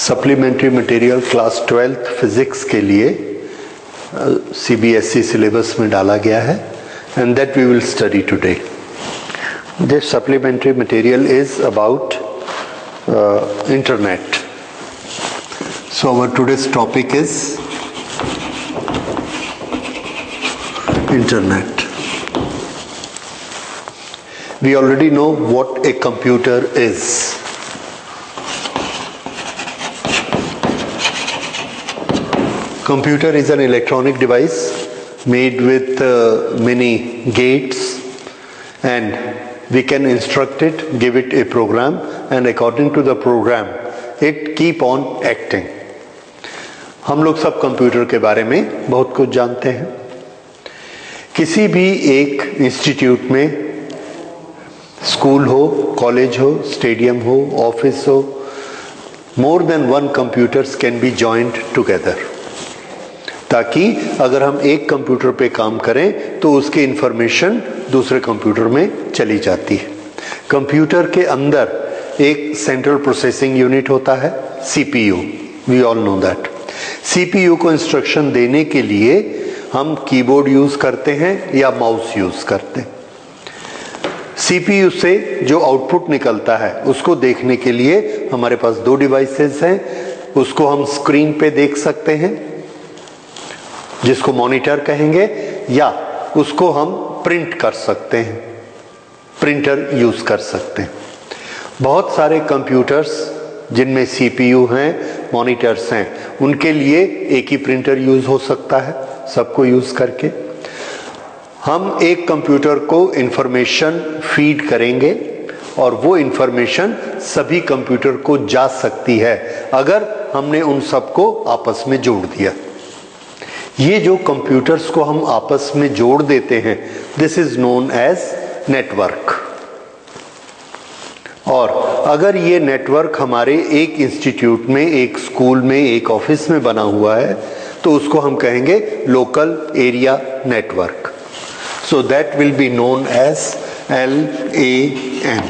Supplementary material class 12th physics के लिए CBSE syllabus में डाला गया है and that we will study today. This supplementary material is about internet. So our today's topic is internet. We already know what a computer is. Computer is an electronic device made with many gates, and we can instruct it, give it a program, and according to the program it keep on acting. हम लोग सब computer के बारे में बहुत कुछ जानते हैं. किसी भी एक इंस्टीट्यूट में, स्कूल हो, कॉलेज हो, स्टेडियम हो, ऑफिस हो, more than one computers can be joined together, ताकि अगर हम एक कंप्यूटर पे काम करें तो उसकी इंफॉर्मेशन दूसरे कंप्यूटर में चली जाती है. कंप्यूटर के अंदर एक सेंट्रल प्रोसेसिंग यूनिट होता है, CPU. We all know that. CPU को इंस्ट्रक्शन देने के लिए हम कीबोर्ड यूज करते हैं या माउस यूज करते हैं. CPU से जो आउटपुट निकलता है उसको देखने के लिए हमारे पास दो डिवाइसेस हैं. उसको हम स्क्रीन पे देख सकते हैं, जिसको मॉनिटर कहेंगे, या उसको हम प्रिंट कर सकते हैं, प्रिंटर यूज कर सकते हैं. बहुत सारे कंप्यूटर्स जिनमें CPU हैं, मॉनिटर्स हैं, उनके लिए एक ही प्रिंटर यूज हो सकता है. सबको यूज करके हम एक कंप्यूटर को इंफॉर्मेशन फीड करेंगे और वो इंफॉर्मेशन सभी कंप्यूटर को जा सकती है अगर हमने उन सबको आपस में जोड़ दिया. ये जो कंप्यूटर्स को हम आपस में जोड़ देते हैं, this is known as network. और अगर ये नेटवर्क हमारे एक इंस्टीट्यूट में, एक स्कूल में, एक ऑफिस में बना हुआ है तो उसको हम कहेंगे local area network. So that will be known as LAN.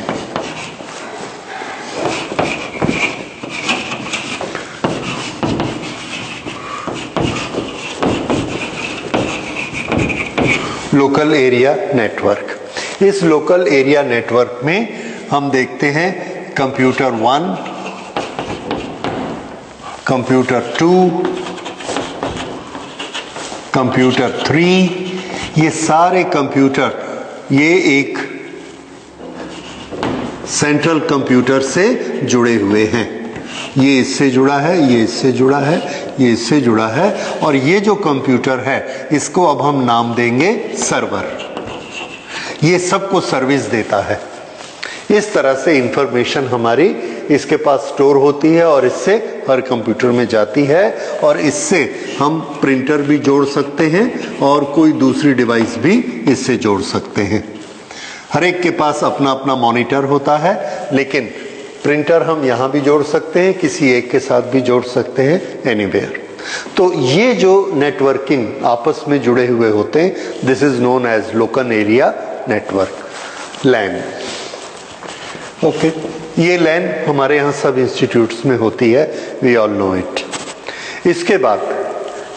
Local area network. इस लोकल एरिया नेटवर्क में हम देखते हैं कंप्यूटर 1, कंप्यूटर 2, कंप्यूटर 3. ये सारे कंप्यूटर ये एक सेंट्रल कंप्यूटर से जुड़े हुए हैं. ये इससे जुड़ा है, ये इससे जुड़ा है, ये इससे जुड़ा है, और ये जो कंप्यूटर है इसको अब हम नाम देंगे सर्वर. ये सबको सर्विस देता है. इस तरह से इंफॉर्मेशन हमारी इसके पास स्टोर होती है और इससे हर कंप्यूटर में जाती है, और इससे हम प्रिंटर भी जोड़ सकते हैं और कोई दूसरी डिवाइस भी इससे जोड़ सकते हैं. हर एक के पास अपना अपना मॉनिटर होता है, लेकिन प्रिंटर हम यहाँ भी जोड़ सकते हैं, किसी एक के साथ भी जोड़ सकते हैं, एनीवेयर. तो ये जो नेटवर्किंग आपस में जुड़े हुए होते हैं, this is known as local area network, LAN. Okay, ये LAN हमारे यहाँ सब इंस्टीट्यूट्स में होती है, वी ऑल नो इट. इसके बाद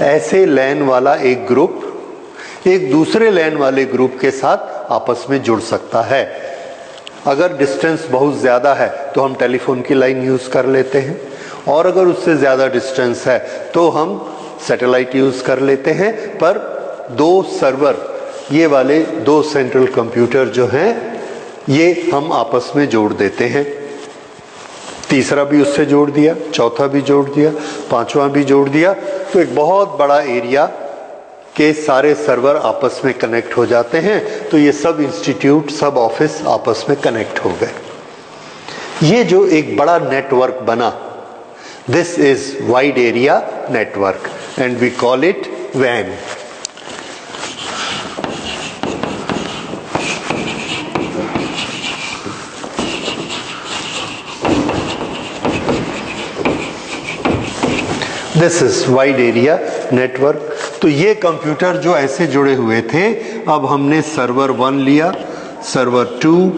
ऐसे LAN वाला एक ग्रुप एक दूसरे LAN वाले ग्रुप के साथ आपस में जुड़ सकता है. अगर डिस्टेंस बहुत ज़्यादा है तो हम टेलीफोन की लाइन यूज़ कर लेते हैं, और अगर उससे ज़्यादा डिस्टेंस है तो हम सैटेलाइट यूज़ कर लेते हैं. पर दो सर्वर, ये वाले दो सेंट्रल कंप्यूटर जो हैं, ये हम आपस में जोड़ देते हैं. तीसरा भी उससे जोड़ दिया, चौथा भी जोड़ दिया, पांचवा भी जोड़ दिया, तो एक बहुत बड़ा एरिया के सारे सर्वर आपस में कनेक्ट हो जाते हैं. तो ये सब इंस्टीट्यूट, सब ऑफिस आपस में कनेक्ट हो गए. ये जो एक बड़ा नेटवर्क बना, this is wide area network and we call it WAN. This is wide area network. तो ये कंप्यूटर जो ऐसे जुड़े हुए थे, अब हमने सर्वर 1 लिया, सर्वर 2,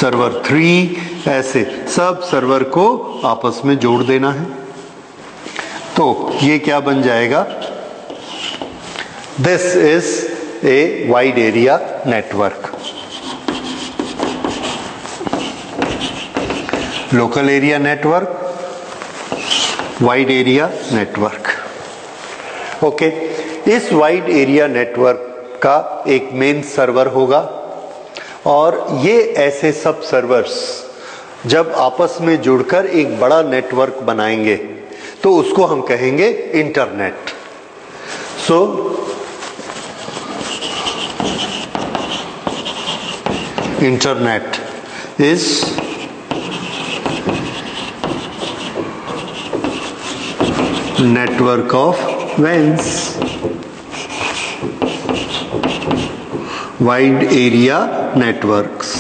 सर्वर 3, ऐसे सब सर्वर को आपस में जोड़ देना है। तो ये क्या बन जाएगा? This is a wide area network. Local area network, wide area network. Okay, इस वाइड एरिया नेटवर्क का एक मेन सर्वर होगा और ये ऐसे सब सर्वर्स जब आपस में जुड़कर एक बड़ा नेटवर्क बनाएंगे तो उसको हम कहेंगे internet. So internet is network of WANs, wide area networks।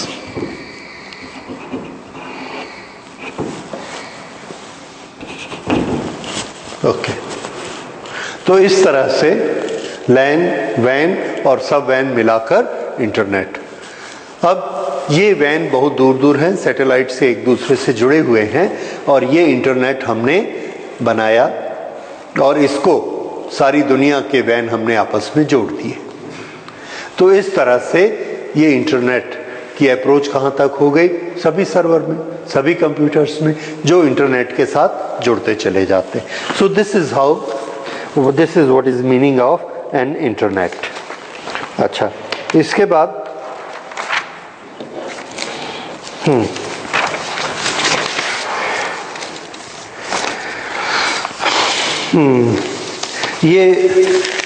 Okay, तो इस तरह से लैन, वैन और सब वैन मिलाकर इंटरनेट। अब ये वैन बहुत दूर दूर हैं, सैटेलाइट से एक दूसरे से जुड़े हुए हैं और ये इंटरनेट हमने बनाया और इसको सारी दुनिया के वैन हमने आपस में जोड़ दिए। तो इस तरह से ये इंटरनेट की अप्रोच कहाँ तक हो गई? सभी सर्वर में, सभी कंप्यूटर्स में जो इंटरनेट के साथ जुड़ते चले जाते हैं। So this is how, this is what is meaning of an internet. अच्छा, इसके बाद ये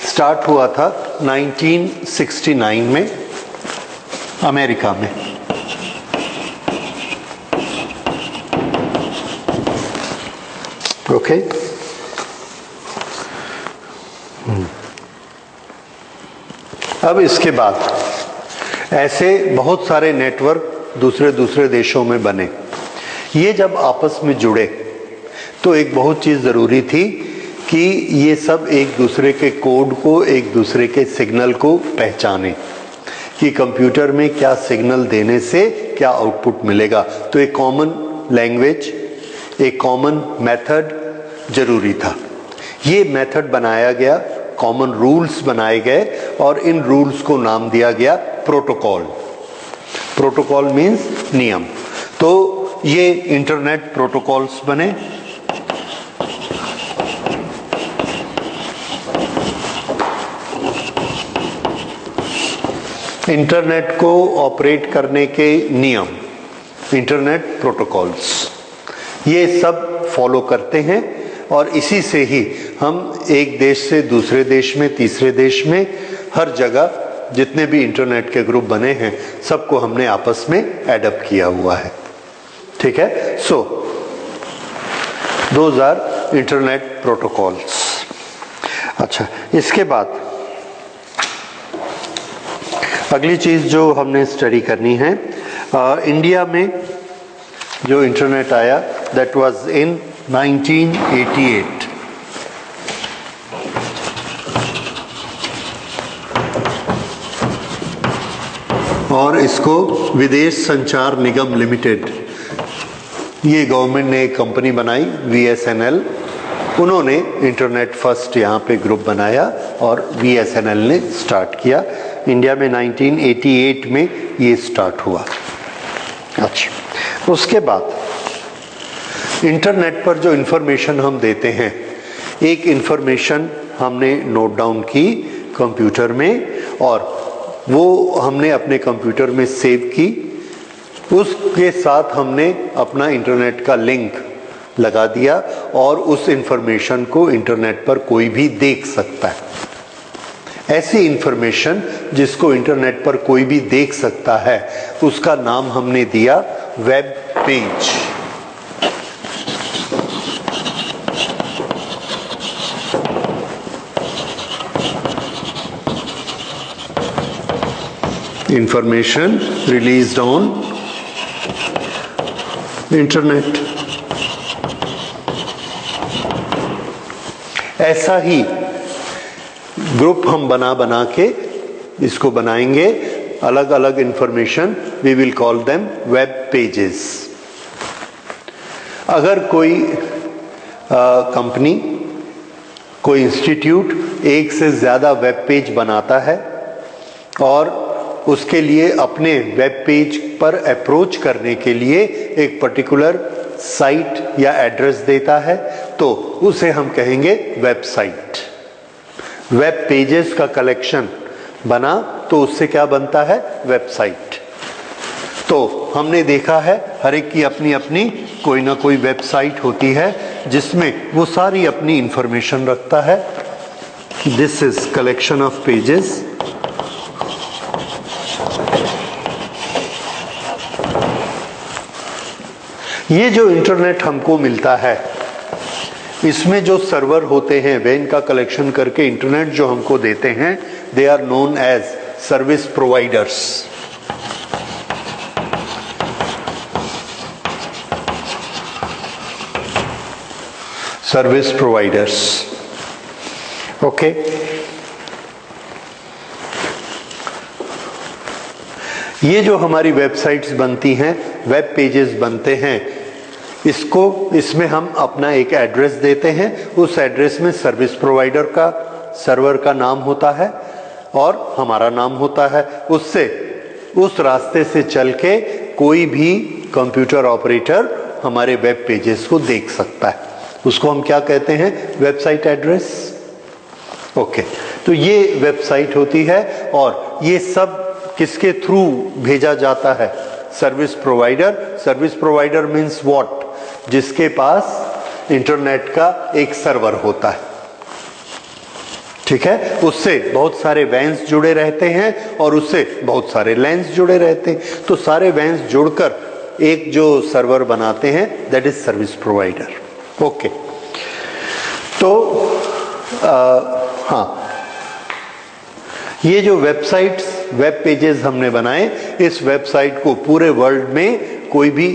स्टार्ट हुआ था 1969 में अमेरिका में। ओके, अब इसके बाद ऐसे बहुत सारे नेटवर्क दूसरे दूसरे देशों में बने। ये जब आपस में जुड़े तो एक बहुत चीज़ ज़रूरी थी कि ये सब एक दूसरे के कोड को, एक दूसरे के सिग्नल को पहचाने कि कंप्यूटर में क्या सिग्नल देने से क्या आउटपुट मिलेगा। तो एक कॉमन लैंग्वेज, एक कॉमन मेथड ज़रूरी था। ये मेथड बनाया गया, कॉमन रूल्स बनाए गए और इन रूल्स को नाम दिया गया प्रोटोकॉल। प्रोटोकॉल मीन्स नियम। तो ये इंटरनेट प्रोटोकॉल्स बने। इंटरनेट को ऑपरेट करने के नियम, इंटरनेट प्रोटोकॉल्स, ये सब फॉलो करते हैं और इसी से ही हम एक देश से दूसरे देश में, तीसरे देश में, हर जगह जितने भी इंटरनेट के ग्रुप बने हैं सबको हमने आपस में एडप्ट किया हुआ है। ठीक है, so those are internet protocols. अच्छा, इसके बाद अगली चीज़ जो हमने स्टडी करनी है, इंडिया में जो इंटरनेट आया दैट वाज इन 1988। और इसको विदेश संचार निगम लिमिटेड, ये गवर्नमेंट ने एक कंपनी बनाई VSNL, उन्होंने इंटरनेट फर्स्ट यहाँ पे ग्रुप बनाया और VSNL ने स्टार्ट किया। इंडिया में 1988 में ये स्टार्ट हुआ। अच्छा, उसके बाद इंटरनेट पर जो इन्फॉर्मेशन हम देते हैं, एक इन्फॉर्मेशन हमने नोट डाउन की कंप्यूटर में और वो हमने अपने कंप्यूटर में सेव की। उसके साथ हमने अपना इंटरनेट का लिंक लगा दिया और उस इन्फॉर्मेशन को इंटरनेट पर कोई भी देख सकता है। ऐसी इंफॉर्मेशन जिसको इंटरनेट पर कोई भी देख सकता है उसका नाम हमने दिया web page. Information released on internet. ऐसा ही ग्रुप हम बना के इसको बनाएंगे, अलग अलग information, we will call them web pages. अगर कोई कंपनी, कोई इंस्टीट्यूट एक से ज़्यादा वेब पेज बनाता है और उसके लिए अपने वेब पेज पर अप्रोच करने के लिए एक पर्टिकुलर साइट या एड्रेस देता है, तो उसे हम कहेंगे वेबसाइट। वेब पेजेस का कलेक्शन बना तो उससे क्या बनता है? वेबसाइट। तो हमने देखा है हर एक की अपनी अपनी कोई ना कोई वेबसाइट होती है जिसमें वो सारी अपनी इंफॉर्मेशन रखता है। This is collection of pages. ये जो इंटरनेट हमको मिलता है, इसमें जो सर्वर होते हैं वे इनका कलेक्शन करके इंटरनेट जो हमको देते हैं, they are known as service providers. Service providers, okay. ये जो हमारी वेबसाइट्स बनती हैं, वेब पेजेस बनते हैं, इसमें हम अपना एक एड्रेस देते हैं। उस एड्रेस में सर्विस प्रोवाइडर का, सर्वर का नाम होता है और हमारा नाम होता है। उससे उस रास्ते से चल के कोई भी कंप्यूटर ऑपरेटर हमारे वेब पेजेस को देख सकता है। उसको हम क्या कहते हैं? Website address. ओके, तो ये वेबसाइट होती है और ये सब किसके थ्रू भेजा जाता है? Service provider. Service provider means what? जिसके पास इंटरनेट का एक सर्वर होता है, ठीक है। उससे बहुत सारे वैन्स जुड़े रहते हैं और उससे बहुत सारे लैन्स जुड़े रहते हैं। तो सारे वैन्स जुड़कर एक जो सर्वर बनाते हैं, that is service provider. Okay, तो हाँ, ये जो वेबसाइट्स, वेब पेजेस हमने बनाए, इस वेबसाइट को पूरे वर्ल्ड में कोई भी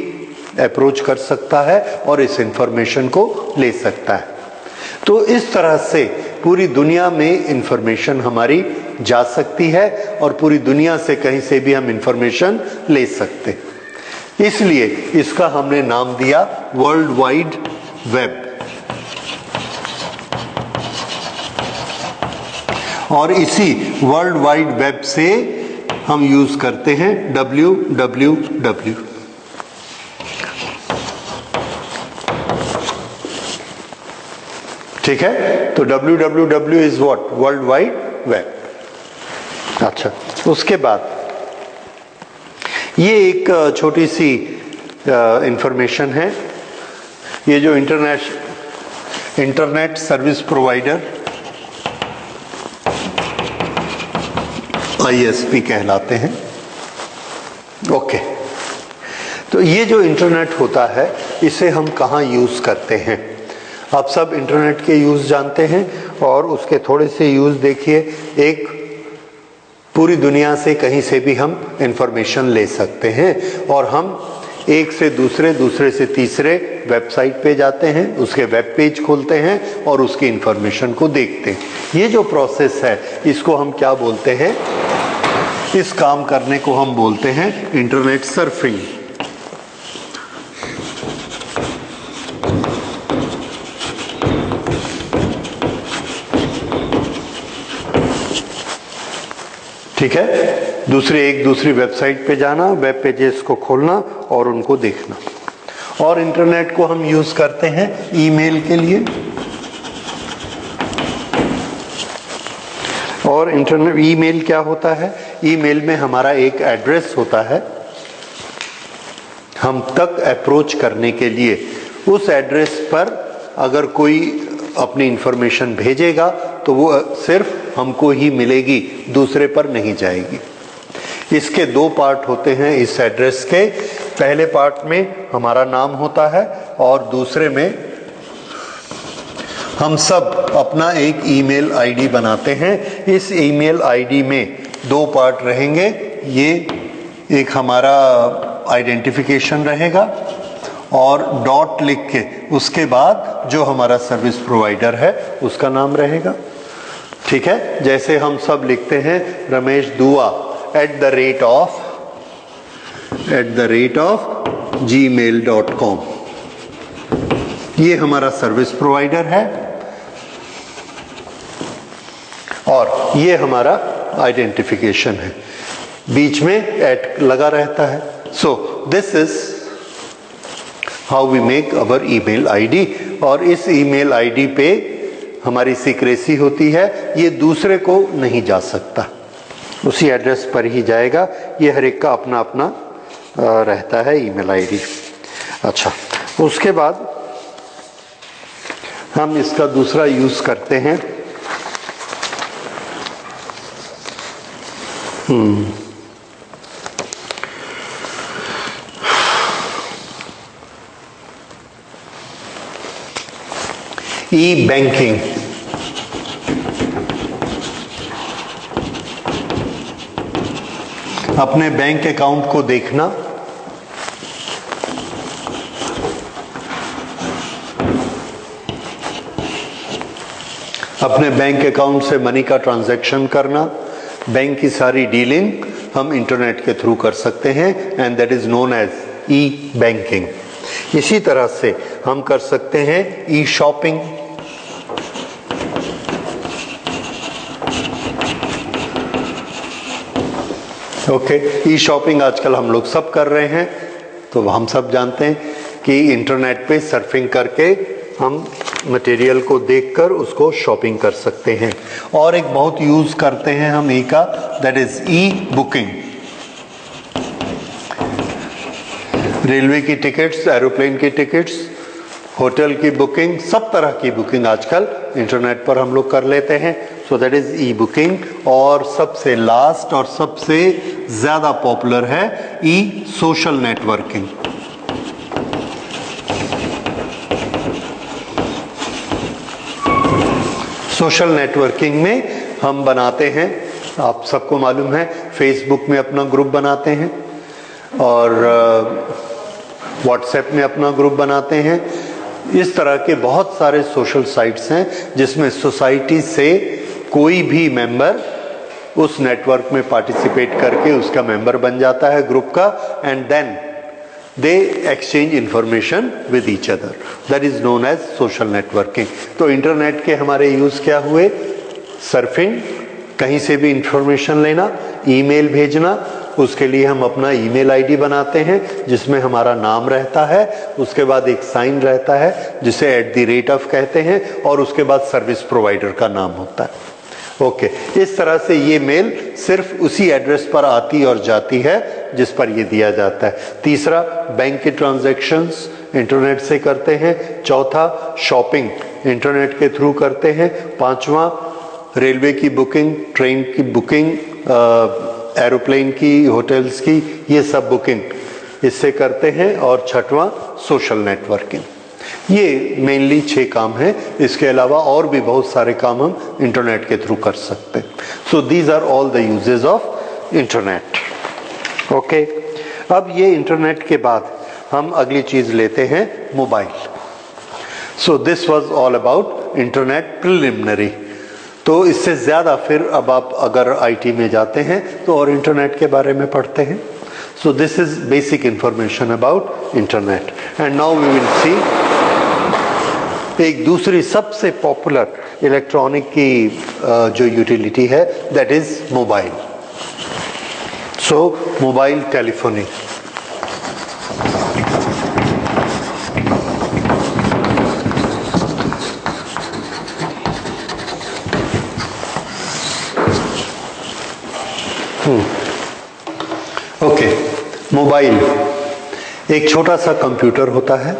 अप्रोच कर सकता है और इस इंफॉर्मेशन को ले सकता है। तो इस तरह से पूरी दुनिया में इंफॉर्मेशन हमारी जा सकती है और पूरी दुनिया से कहीं से भी हम इंफॉर्मेशन ले सकते हैं। इसलिए इसका हमने नाम दिया वर्ल्ड वाइड वेब। और इसी वर्ल्ड वाइड वेब से हम यूज करते हैं www। ठीक है, तो www is what? World wide web. अच्छा, उसके बाद ये एक छोटी सी इंफॉर्मेशन है। ये जो इंटरनेट सर्विस प्रोवाइडर ISP कहलाते हैं। ओके, तो ये जो इंटरनेट होता है, इसे हम कहाँ यूज करते हैं? आप सब इंटरनेट के यूज जानते हैं और उसके थोड़े से यूज देखिए। एक, पूरी दुनिया से कहीं से भी हम इंफॉर्मेशन ले सकते हैं और हम एक से दूसरे, दूसरे से तीसरे वेबसाइट पे जाते हैं, उसके वेब पेज खोलते हैं और उसकी इंफॉर्मेशन को देखते हैं। ये जो प्रोसेस है, इसको हम क्या बोलते हैं? इस काम करने को हम बोलते हैं इंटरनेट सर्फिंग। ठीक है, दूसरी वेबसाइट पे जाना, वेब पेजेस को खोलना और उनको देखना। और इंटरनेट को हम यूज करते हैं ईमेल के लिए। और इंटरनेट ईमेल क्या होता है? ईमेल में हमारा एक एड्रेस होता है। हम तक अप्रोच करने के लिए उस एड्रेस पर अगर कोई अपनी इंफॉर्मेशन भेजेगा तो वो सिर्फ हमको ही मिलेगी, दूसरे पर नहीं जाएगी। इसके दो पार्ट होते हैं इस एड्रेस के। पहले पार्ट में हमारा नाम होता है और दूसरे में हम सब अपना एक ईमेल आईडी बनाते हैं। इस ईमेल आईडी में दो पार्ट रहेंगे। ये एक हमारा आइडेंटिफिकेशन रहेगा और डॉट लिख के उसके बाद जो हमारा सर्विस प्रोवाइडर है उसका नाम रहेगा। ठीक है, जैसे हम सब लिखते हैं रमेश दुआ @gmail.com। ये हमारा सर्विस प्रोवाइडर है और ये हमारा आइडेंटिफिकेशन है, बीच में एट लगा रहता है। So this is how we make our email ID, और इस ईमेल आईडी पे हमारी सीक्रेसी होती है, ये दूसरे को नहीं जा सकता, उसी एड्रेस पर ही जाएगा। ये हर एक का अपना अपना रहता है ईमेल आईडी। अच्छा, उसके बाद हम इसका दूसरा यूज करते हैं ई बैंकिंग। अपने बैंक अकाउंट को देखना, अपने बैंक अकाउंट से मनी का ट्रांजैक्शन करना, बैंक की सारी डीलिंग हम इंटरनेट के थ्रू कर सकते हैं, and that is known as e banking. इसी तरह से हम कर सकते हैं e shopping, okay. E shopping आजकल हम लोग सब कर रहे हैं, तो हम सब जानते हैं कि इंटरनेट पे सर्फिंग करके हम मटेरियल को देखकर उसको शॉपिंग कर सकते हैं। और एक बहुत यूज करते हैं हम ई का, that is E booking. Railway की टिकट्स, एरोप्लेन की टिकट्स, होटल की बुकिंग, सब तरह की बुकिंग आजकल इंटरनेट पर हम लोग कर लेते हैं। So that is E booking. और सबसे लास्ट और सबसे ज्यादा पॉपुलर है ई सोशल नेटवर्किंग। सोशल नेटवर्किंग में हम बनाते हैं, आप सबको मालूम है, फेसबुक में अपना ग्रुप बनाते हैं और व्हाट्सएप में अपना ग्रुप बनाते हैं। इस तरह के बहुत सारे सोशल साइट्स हैं जिसमें सोसाइटी से कोई भी मेंबर उस नेटवर्क में पार्टिसिपेट करके उसका मेंबर बन जाता है ग्रुप का, and then they exchange information with each other. That is known as social networking. तो इंटरनेट के हमारे यूज क्या हुए? सर्फिंग, कहीं से भी इंफॉर्मेशन लेना, ईमेल भेजना, उसके लिए हम अपना ईमेल आईडी बनाते हैं जिसमें हमारा नाम रहता है, उसके बाद एक साइन रहता है जिसे @ कहते हैं, और उसके बाद सर्विस प्रोवाइडर का नाम होता है। ओके, इस तरह से ये मेल सिर्फ उसी एड्रेस पर आती और जाती है जिस पर ये दिया जाता है। तीसरा, बैंक के ट्रांजैक्शंस इंटरनेट से करते हैं। चौथा, शॉपिंग इंटरनेट के थ्रू करते हैं। पांचवा, रेलवे की बुकिंग, ट्रेन की बुकिंग, एरोप्लेन की, होटल्स की, ये सब बुकिंग इससे करते हैं। और छठवां, सोशल नेटवर्किंग। ये मेनली 6 काम हैं। इसके अलावा और भी बहुत सारे काम हम इंटरनेट के थ्रू कर सकते हैं। So these are all the uses of internet. Okay, अब ये इंटरनेट के बाद हम अगली चीज लेते हैं, mobile. So this was all about internet preliminary. तो इससे ज़्यादा फिर अब आप अगर आईटी में जाते हैं तो और इंटरनेट के बारे में पढ़ते हैं। So this is basic information about internet. And now we will see एक दूसरी सबसे पॉपुलर इलेक्ट्रॉनिक की जो यूटिलिटी है, that is mobile. So mobile telephony. Okay, mobile एक छोटा सा कंप्यूटर होता है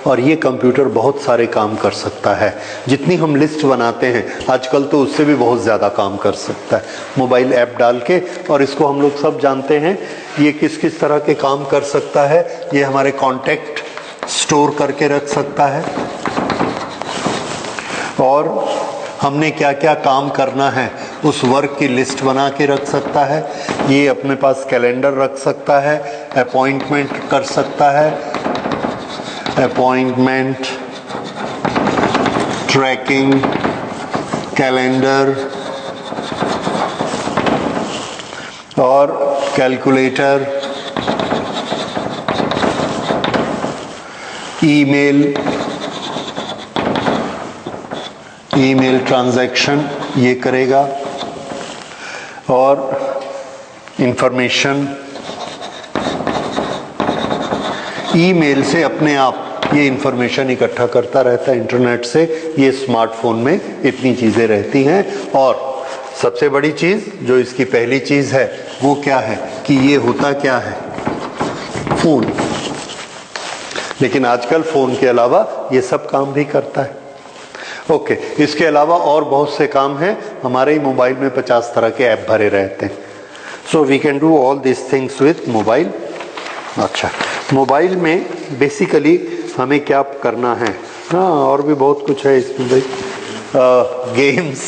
और ये कंप्यूटर बहुत सारे काम कर सकता है। जितनी हम लिस्ट बनाते हैं आजकल तो उससे भी बहुत ज़्यादा काम कर सकता है मोबाइल ऐप डाल के। और इसको हम लोग सब जानते हैं ये किस किस तरह के काम कर सकता है। ये हमारे कॉन्टैक्ट स्टोर करके रख सकता है और हमने क्या क्या काम करना है उस वर्क की लिस्ट बना के रख सकता है। ये अपने पास कैलेंडर रख सकता है, अपॉइंटमेंट कर सकता है, अपॉइंटमेंट, ट्रैकिंग, कैलेंडर और कैलकुलेटर, ईमेल, ईमेल ट्रांजैक्शन ये करेगा और इंफॉर्मेशन ईमेल से अपने आप ये इंफॉर्मेशन इकट्ठा करता रहता है इंटरनेट से। ये स्मार्टफोन में इतनी चीज़ें रहती हैं। और सबसे बड़ी चीज़ जो इसकी पहली चीज़ है वो क्या है कि ये होता क्या है, फ़ोन। लेकिन आजकल फ़ोन के अलावा ये सब काम भी करता है। ओके, इसके अलावा और बहुत से काम हैं। हमारे ही मोबाइल में 50 तरह के ऐप भरे रहते हैं। So we can do all this things with mobile. अच्छा, मोबाइल में बेसिकली हमें क्या करना है? हाँ, और भी बहुत कुछ है इसमें भाई। गेम्स,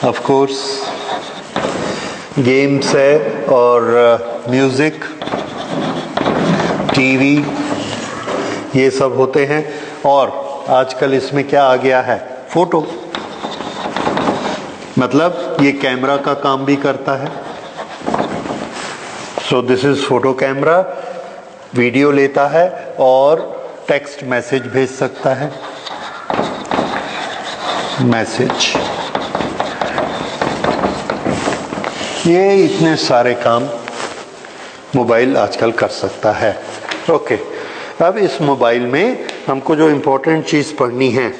ऑफ कोर्स गेम्स है, और म्यूज़िक, टीवी, ये सब होते हैं। और आजकल इसमें क्या आ गया है, फ़ोटो। मतलब ये कैमरा का काम भी करता है। So this is photo camera, video लेता है और टेक्स्ट मैसेज भेज सकता है। मैसेज, ये इतने सारे काम मोबाइल आजकल कर सकता है। ओके, अब इस मोबाइल में हमको जो इम्पोर्टेंट चीज़ पढ़नी है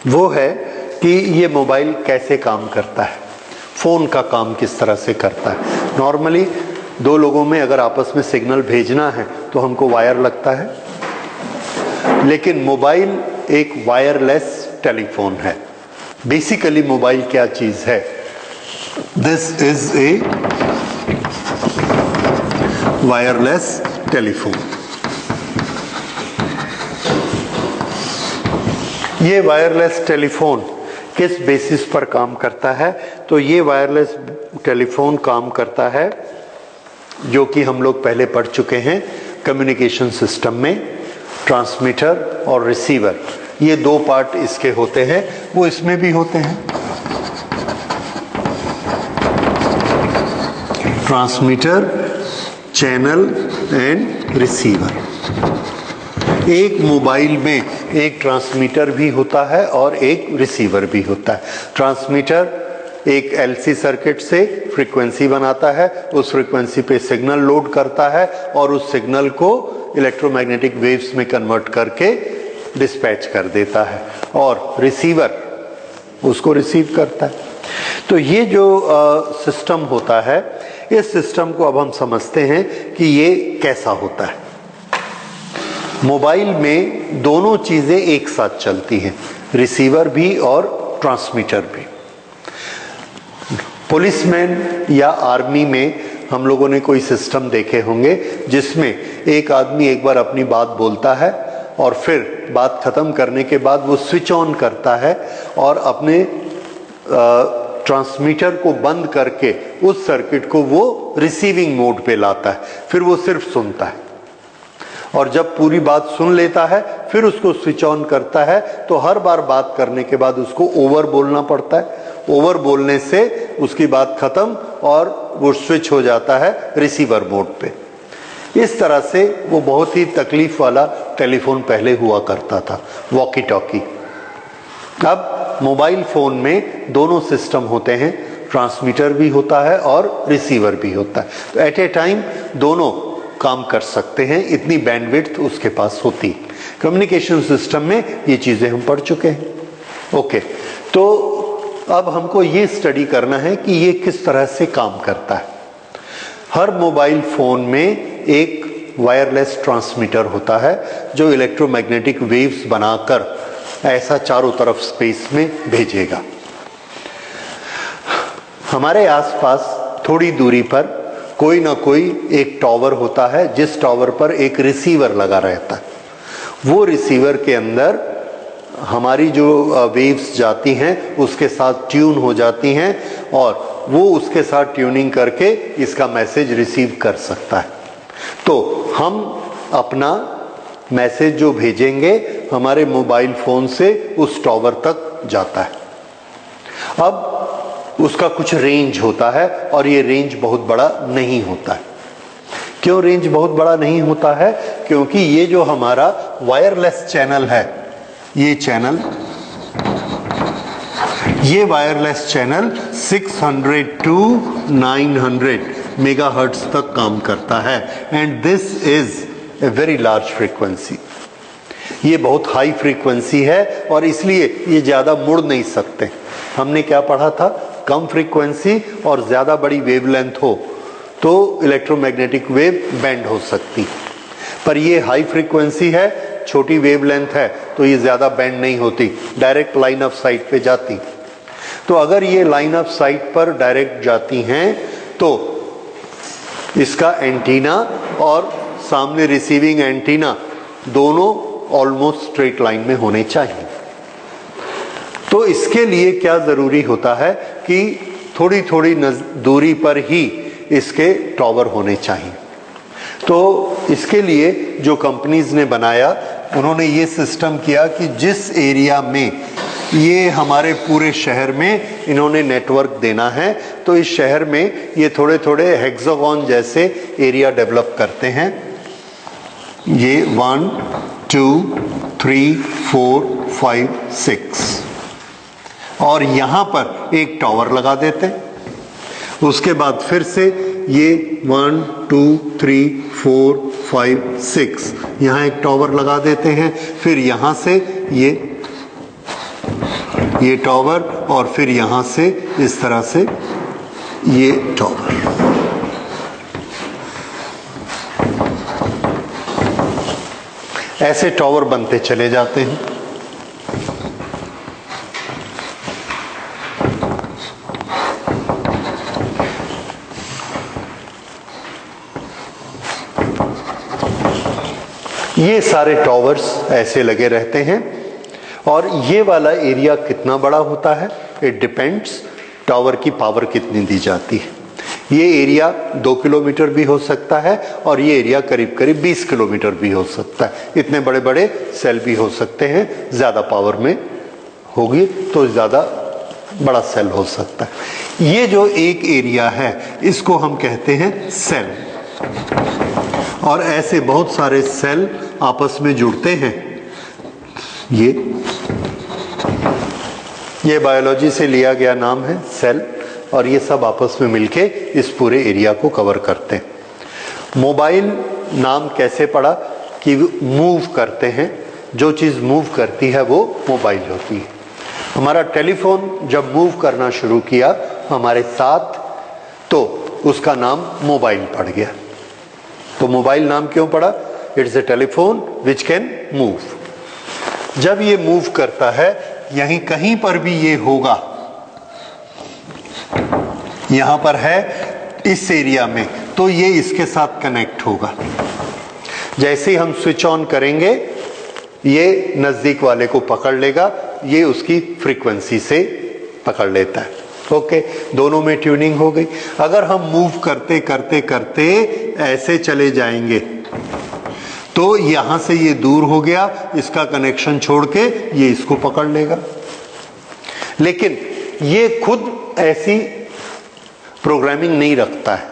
वो है कि ये मोबाइल कैसे काम करता है, फ़ोन का काम किस तरह से करता है। नॉर्मली दो लोगों में अगर आपस में सिग्नल भेजना है तो हमको वायर लगता है, लेकिन मोबाइल एक वायरलेस टेलीफोन है। बेसिकली मोबाइल क्या चीज़ है? This is a wireless telephone. ये वायरलेस टेलीफोन किस बेसिस पर काम करता है? तो ये वायरलेस टेलीफोन काम करता है, जो कि हम लोग पहले पढ़ चुके हैं कम्युनिकेशन सिस्टम में, ट्रांसमीटर और रिसीवर। ये दो पार्ट इसके होते हैं, वो इसमें भी होते हैं। Transmitter, channel and receiver. एक मोबाइल में एक ट्रांसमीटर भी होता है और एक रिसीवर भी होता है। ट्रांसमीटर एक एलसी सर्किट से फ्रीक्वेंसी बनाता है, उस फ्रीक्वेंसी पे सिग्नल लोड करता है और उस सिग्नल को इलेक्ट्रोमैग्नेटिक वेव्स में कन्वर्ट करके डिस्पैच कर देता है, और रिसीवर उसको रिसीव करता है। तो ये जो सिस्टम होता है, इस सिस्टम को अब हम समझते हैं कि ये कैसा होता है। मोबाइल में दोनों चीज़ें एक साथ चलती हैं, रिसीवर भी और ट्रांसमीटर भी। पुलिसमैन या आर्मी में हम लोगों ने कोई सिस्टम देखे होंगे जिसमें एक आदमी एक बार अपनी बात बोलता है और फिर बात ख़त्म करने के बाद वो स्विच ऑन करता है और अपने ट्रांसमीटर को बंद करके उस सर्किट को वो रिसीविंग मोड पे लाता है। फिर वो सिर्फ सुनता है, और जब पूरी बात सुन लेता है फिर उसको स्विच ऑन करता है। तो हर बार बात करने के बाद उसको ओवर बोलना पड़ता है। ओवर बोलने से उसकी बात खत्म और वो स्विच हो जाता है रिसीवर मोड पे। इस तरह से वो बहुत ही तकलीफ वाला टेलीफोन पहले हुआ करता था, वॉकी टॉकी। अब मोबाइल फ़ोन में दोनों सिस्टम होते हैं, ट्रांसमीटर भी होता है और रिसीवर भी होता है। तो एट ए टाइम दोनों काम कर सकते हैं, इतनी बैंडविड्थ उसके पास होती है। कम्युनिकेशन सिस्टम में ये चीज़ें हम पढ़ चुके हैं। ओके, तो अब हमको ये स्टडी करना है कि ये किस तरह से काम करता है। हर मोबाइल फ़ोन में एक वायरलेस ट्रांसमीटर होता है जो इलेक्ट्रोमैग्नेटिक वेव्स बनाकर ऐसा चारों तरफ स्पेस में भेजेगा। हमारे आसपास थोड़ी दूरी पर कोई ना कोई एक टावर होता है, जिस टावर पर एक रिसीवर लगा रहता है। वो रिसीवर के अंदर हमारी जो वेव्स जाती हैं उसके साथ ट्यून हो जाती हैं और वो उसके साथ ट्यूनिंग करके इसका मैसेज रिसीव कर सकता है। तो हम अपना मैसेज जो भेजेंगे हमारे मोबाइल फ़ोन से उस टावर तक जाता है। अब उसका कुछ रेंज होता है और ये रेंज बहुत बड़ा नहीं होता है। क्यों रेंज बहुत बड़ा नहीं होता है? क्योंकि ये जो हमारा वायरलेस चैनल है, ये चैनल ये वायरलेस चैनल 600 टू 900 मेगाहर्ट्ज तक काम करता है and this is a very large frequency. ये बहुत हाई फ्रीक्वेंसी है और इसलिए ये ज़्यादा मुड़ नहीं सकते। हमने क्या पढ़ा था, कम फ्रीक्वेंसी और ज़्यादा बड़ी वेवलेंथ हो तो इलेक्ट्रोमैग्नेटिक वेव बेंड हो सकती, पर ये हाई फ्रीक्वेंसी है, छोटी वेवलेंथ है, तो ये ज़्यादा बेंड नहीं होती, डायरेक्ट लाइन ऑफ साइट पे जाती। तो अगर ये लाइन ऑफ साइट पर डायरेक्ट जाती हैं तो इसका एंटीना और सामने रिसीविंग एंटीना दोनों ऑलमोस्ट स्ट्रेट लाइन में होने चाहिए। तो इसके लिए क्या ज़रूरी होता है कि थोड़ी थोड़ी दूरी पर ही इसके टॉवर होने चाहिए। तो इसके लिए जो कंपनीज ने बनाया, उन्होंने ये सिस्टम किया कि जिस एरिया में ये हमारे पूरे शहर में इन्होंने नेटवर्क देना है, तो इस शहर में ये थोड़े थोड़े हेक्सागोन जैसे एरिया डेवलप करते हैं। ये 1 2 3 4 5 6 और यहाँ पर एक टावर लगा देते हैं। उसके बाद फिर से ये 1 2 3 4 5 6 यहाँ एक टावर लगा देते हैं। फिर यहाँ से ये टावर और फिर यहाँ से इस तरह से ये टावर। ऐसे टावर बनते चले जाते हैं। ये सारे टावर्स ऐसे लगे रहते हैं और ये वाला एरिया कितना बड़ा होता है, इट डिपेंड्स टावर की पावर कितनी दी जाती है। ये एरिया 2 किलोमीटर भी हो सकता है और ये एरिया करीब करीब 20 किलोमीटर भी हो सकता है। इतने बड़े बड़े सेल भी हो सकते हैं, ज़्यादा पावर में होगी तो ज़्यादा बड़ा सेल हो सकता है। ये जो एक एरिया है इसको हम कहते हैं सेल, और ऐसे बहुत सारे सेल आपस में जुड़ते हैं। ये बायोलॉजी से लिया गया नाम है सेल, और ये सब आपस में मिलके इस पूरे एरिया को कवर करते हैं। मोबाइल नाम कैसे पड़ा कि मूव करते हैं, जो चीज़ मूव करती है वो मोबाइल होती है। हमारा टेलीफोन जब मूव करना शुरू किया हमारे साथ, तो उसका नाम मोबाइल पड़ गया। तो मोबाइल नाम क्यों पड़ा? It's a telephone which can move. जब ये मूव करता है, यहीं कहीं पर भी ये होगा, यहां पर है इस एरिया में, तो ये इसके साथ कनेक्ट होगा। जैसे ही हम स्विच ऑन करेंगे ये नज़दीक वाले को पकड़ लेगा, ये उसकी फ्रीक्वेंसी से पकड़ लेता है। ओके, दोनों में ट्यूनिंग हो गई। अगर हम मूव करते करते करते ऐसे चले जाएंगे तो यहां से ये दूर हो गया, इसका कनेक्शन छोड़ के ये इसको पकड़ लेगा। लेकिन ये खुद ऐसी प्रोग्रामिंग नहीं रखता है,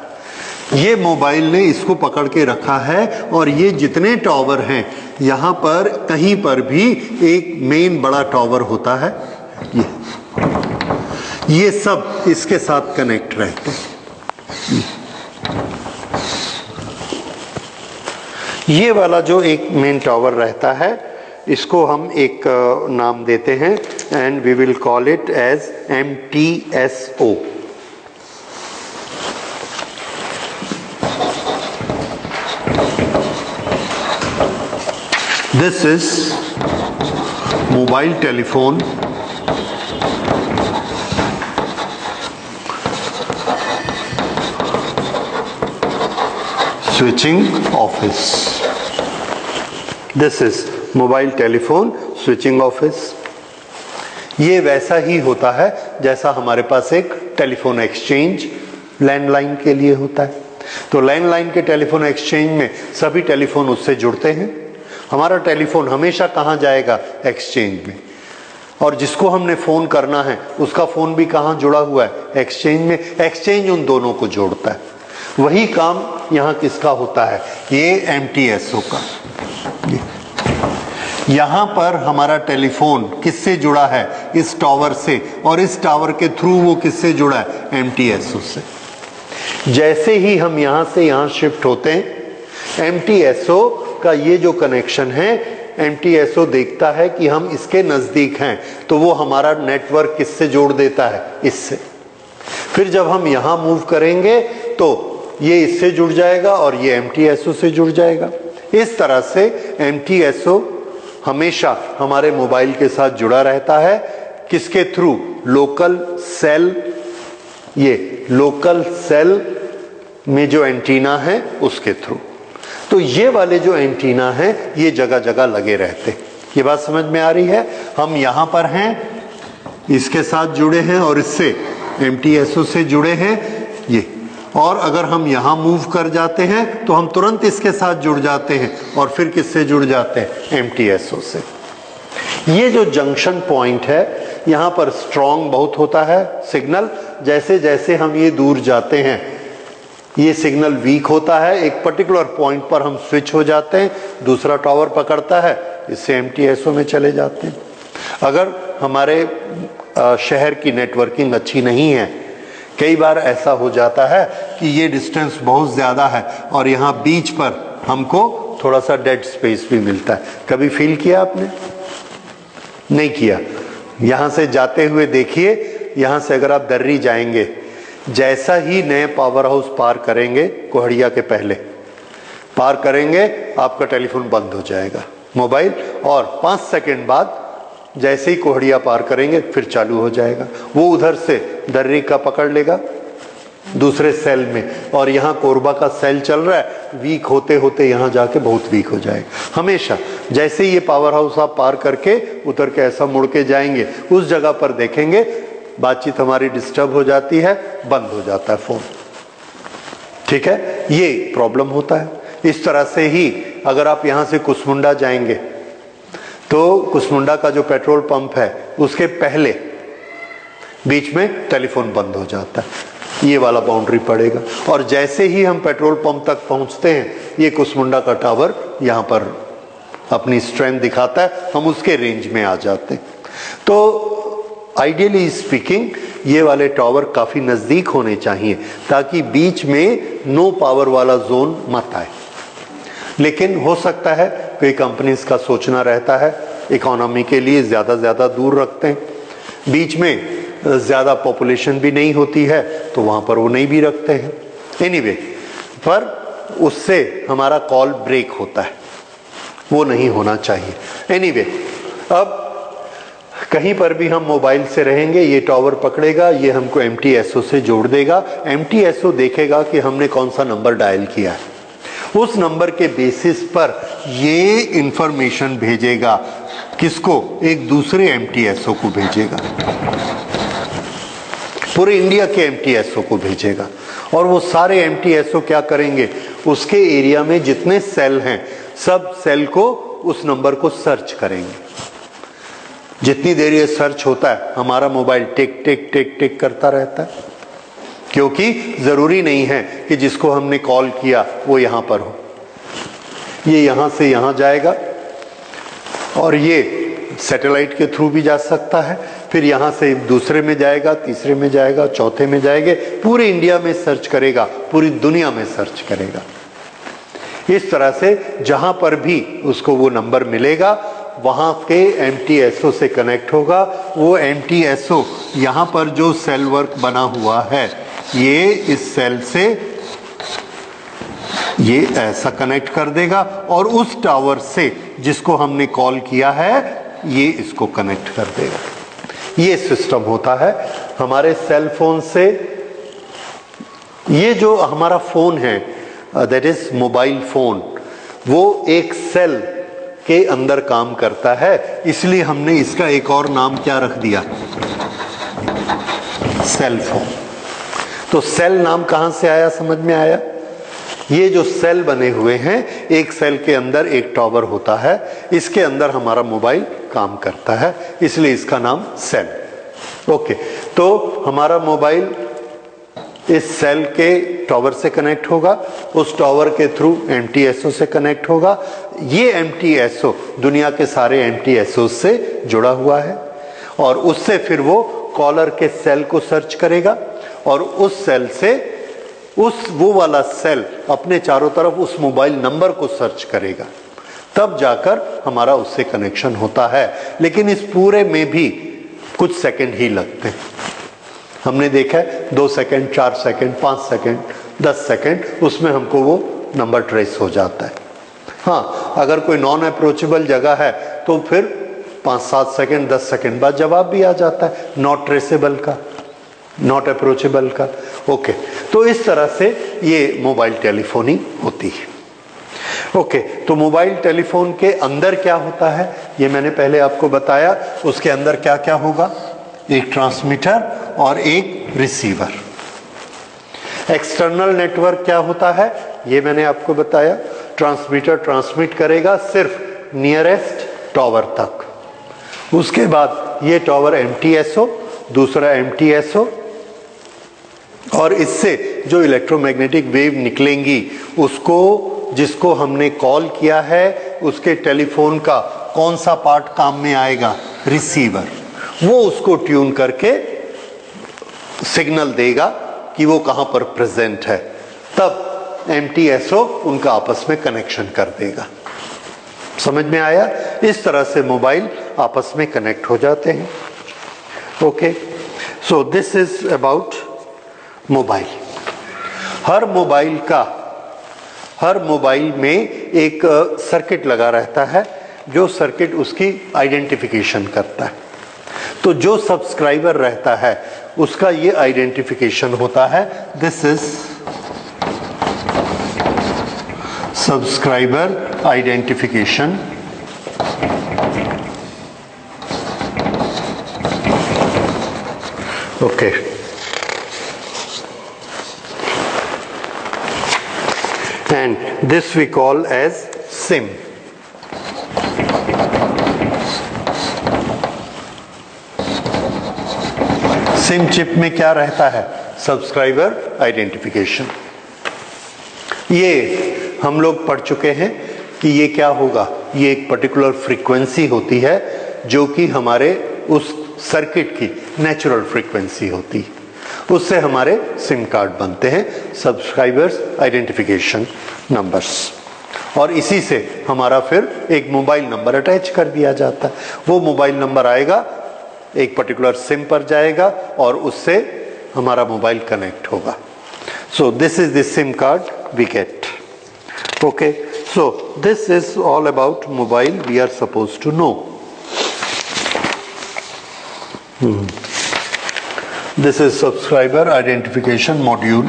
ये मोबाइल ने इसको पकड़ के रखा है। और ये जितने टावर हैं यहां पर कहीं पर भी एक मेन बड़ा टावर होता है, ये सब इसके साथ कनेक्ट रहते हैं। ये वाला जो एक मेन टावर रहता है इसको हम एक नाम देते हैं and we will call it as MTSO। This is mobile telephone switching office. This is mobile telephone switching office. ये वैसा ही होता है जैसा हमारे पास एक टेलीफोन एक्सचेंज लैंडलाइन के लिए होता है। तो लैंडलाइन के टेलीफोन एक्सचेंज में सभी टेलीफोन उससे जुड़ते हैं। हमारा टेलीफोन हमेशा कहाँ जाएगा? एक्सचेंज में। और जिसको हमने फ़ोन करना है उसका फ़ोन भी कहाँ जुड़ा हुआ है? एक्सचेंज में। एक्सचेंज उन दोनों को जोड़ता है। वही काम यहाँ किसका होता है? ये MTSO का। यहां पर हमारा टेलीफोन किससे जुड़ा है? इस टावर से, और इस टावर के थ्रू वो किससे जुड़ा है? MTSO से। जैसे ही हम यहां से यहां शिफ्ट होते हैं, MTSO का ये जो कनेक्शन है, MTSO देखता है कि हम इसके नजदीक हैं, तो वो हमारा नेटवर्क किससे जोड़ देता है? इससे। फिर जब हम यहां मूव करेंगे तो ये इससे जुड़ जाएगा और ये MTSO से जुड़ जाएगा। इस तरह से MTSO हमेशा हमारे मोबाइल के साथ जुड़ा रहता है। किसके थ्रू? लोकल सेल, ये लोकल सेल में जो एंटीना है उसके थ्रू। तो ये वाले जो एंटीना है ये जगह जगह लगे रहते हैं। ये बात समझ में आ रही है? हम यहां पर हैं, इसके साथ जुड़े हैं और इससे MTSO से जुड़े हैं ये, और अगर हम यहां मूव कर जाते हैं तो हम तुरंत इसके साथ जुड़ जाते हैं और फिर किससे जुड़ जाते हैं? MTSO से। ये जो जंक्शन पॉइंट है, यहां पर स्ट्रॉन्ग बहुत होता है सिग्नल। जैसे जैसे हम ये दूर जाते हैं ये सिग्नल वीक होता है। एक पर्टिकुलर पॉइंट पर हम स्विच हो जाते हैं, दूसरा टावर पकड़ता है, इससे MTSO में चले जाते हैं। अगर हमारे शहर की नेटवर्किंग अच्छी नहीं है, कई बार ऐसा हो जाता है कि ये डिस्टेंस बहुत ज़्यादा है और यहाँ बीच पर हमको थोड़ा सा डेड स्पेस भी मिलता है। कभी फील किया आपने? नहीं किया? यहाँ से जाते हुए देखिए, यहाँ से अगर आप दर्री जाएंगे, जैसा ही नए पावर हाउस पार करेंगे, कोहड़िया के पहले पार करेंगे, आपका टेलीफोन बंद हो जाएगा मोबाइल, और 5 सेकंड बाद जैसे ही कोहड़िया पार करेंगे फिर चालू हो जाएगा। वो उधर से दर्री का पकड़ लेगा दूसरे सेल में, और यहाँ कोरबा का सेल चल रहा है, वीक होते होते यहाँ जाके बहुत वीक हो जाएगा। हमेशा जैसे ही ये पावर हाउस आप पार करके उतर के ऐसा मुड़ के जाएंगे, उस जगह पर देखेंगे बातचीत हमारी डिस्टर्ब हो जाती है, बंद हो जाता है फोन। ठीक है, ये प्रॉब्लम होता है। इस तरह से ही अगर आप यहाँ से कुसमुंडा जाएंगे तो कुसमुंडा का जो पेट्रोल पंप है उसके पहले बीच में टेलीफोन बंद हो जाता है, ये वाला बाउंड्री पड़ेगा। और जैसे ही हम पेट्रोल पंप तक पहुंचते हैं, ये कुसमुंडा का टावर यहाँ पर अपनी स्ट्रेंथ दिखाता है, हम उसके रेंज में आ जाते हैं। तो आइडियली स्पीकिंग ये वाले टावर काफ़ी नज़दीक होने चाहिए ताकि बीच में नो पावर वाला जोन मत आए। लेकिन हो सकता है कई कंपनीज का सोचना रहता है इकोनॉमी के लिए ज़्यादा दूर रखते हैं, बीच में ज़्यादा पॉपुलेशन भी नहीं होती है तो वहाँ पर वो नहीं भी रखते हैं। एनीवे, पर उससे हमारा कॉल ब्रेक होता है, वो नहीं होना चाहिए। एनीवे, अब कहीं पर भी हम मोबाइल से रहेंगे, ये टावर पकड़ेगा, ये हमको MTSO से जोड़ देगा। MTSO देखेगा कि हमने कौन सा नंबर डायल किया है, उस नंबर के बेसिस पर ये इंफॉर्मेशन भेजेगा। किसको? एक दूसरे MTSO को भेजेगा, पूरे इंडिया के MTSO को भेजेगा। और वो सारे MTSO क्या करेंगे? उसके एरिया में जितने सेल हैं सब सेल को, उस नंबर को सर्च करेंगे। जितनी देर ये सर्च होता है हमारा मोबाइल टिक टिक टिक टिक करता रहता है, क्योंकि जरूरी नहीं है कि जिसको हमने कॉल किया वो यहाँ पर हो। ये यहाँ से यहाँ जाएगा और ये सैटेलाइट के थ्रू भी जा सकता है, फिर यहाँ से दूसरे में जाएगा, तीसरे में जाएगा, चौथे में जाएंगे, पूरे इंडिया में सर्च करेगा, पूरी दुनिया में सर्च करेगा। इस तरह से जहाँ पर भी उसको वो नंबर मिलेगा वहाँ के MTSO से कनेक्ट होगा। वो MTSO यहाँ पर जो सेल वर्क बना हुआ है, ये इस सेल से ये ऐसा कनेक्ट कर देगा और उस टावर से जिसको हमने कॉल किया है ये इसको कनेक्ट कर देगा। ये सिस्टम होता है हमारे सेल फोन से। ये जो हमारा फोन है दैट इज मोबाइल फोन, वो एक सेल के अंदर काम करता है, इसलिए हमने इसका एक और नाम क्या रख दिया? Cell phone. तो सेल नाम कहां से आया, समझ में आया? ये जो सेल बने हुए हैं, एक सेल के अंदर एक टावर होता है, इसके अंदर हमारा मोबाइल काम करता है, इसलिए इसका नाम सेल। ओके, तो हमारा मोबाइल इस सेल के टावर से कनेक्ट होगा, उस टावर के थ्रू MTSO से कनेक्ट होगा, ये MTSO दुनिया के वाले MTSO से जुड़ा हुआ है और उससे फिर वो कॉलर के सेल को सर्च करेगा और उस सेल से वो वाला सेल अपने चारों तरफ उस मोबाइल नंबर को सर्च करेगा, तब जाकर हमारा उससे कनेक्शन होता है। लेकिन इस पूरे में भी कुछ सेकंड ही लगते हैं। हमने देखा है 2 सेकंड, 4 सेकंड, 5 सेकंड, 10 सेकंड, उसमें हमको वो नंबर ट्रेस हो जाता है। हाँ, अगर कोई नॉन अप्रोचेबल जगह है तो फिर 5-7 सेकंड, 10 सेकंड बाद जवाब भी आ जाता है, नॉट ट्रेसेबल का, नॉट अप्रोचेबल का। ओके, तो इस तरह से ये मोबाइल टेलीफोनी होती है। ओके, तो मोबाइल टेलीफोन के अंदर क्या होता है ये मैंने पहले आपको बताया। उसके अंदर क्या क्या होगा, एक ट्रांसमीटर और एक रिसीवर। एक्सटर्नल नेटवर्क क्या होता है ये मैंने आपको बताया। ट्रांसमीटर ट्रांसमिट करेगा सिर्फ नियरेस्ट टावर तक, उसके बाद ये टावर MTSO, दूसरा MTSO, और इससे जो इलेक्ट्रोमैग्नेटिक वेव निकलेंगी उसको, जिसको हमने कॉल किया है, उसके टेलीफोन का कौन सा पार्ट काम में आएगा, रिसीवर, वो उसको ट्यून करके सिग्नल देगा कि वो कहां पर प्रेजेंट है, तब MTSO उनका आपस में कनेक्शन कर देगा। समझ में आया? इस तरह से मोबाइल आपस में कनेक्ट हो जाते हैं। Okay, so this is about mobile. Her mobile में एक सर्किट लगा रहता है, जो सर्किट उसकी आइडेंटिफिकेशन करता है। तो जो सब्सक्राइबर रहता है उसका ये आइडेंटिफिकेशन होता है, this is subscriber identification. Okay, and this we call as SIM. SIM chip में क्या रहता है, सब्सक्राइबर आइडेंटिफिकेशन। ये हम लोग पढ़ चुके हैं कि ये क्या होगा, ये एक पर्टिकुलर फ्रीक्वेंसी होती है जो कि हमारे उस सर्किट की नेचुरल फ्रीक्वेंसी होती है, उससे हमारे सिम कार्ड बनते हैं, सब्सक्राइबर्स आइडेंटिफिकेशन नंबर्स, और इसी से हमारा फिर एक मोबाइल नंबर अटैच कर दिया जाता है। वो मोबाइल नंबर आएगा, एक पर्टिकुलर सिम पर जाएगा और उससे हमारा मोबाइल कनेक्ट होगा। So this is the SIM card we get. Okay, so this is all about mobile we are suppose to know. This is subscriber identification module,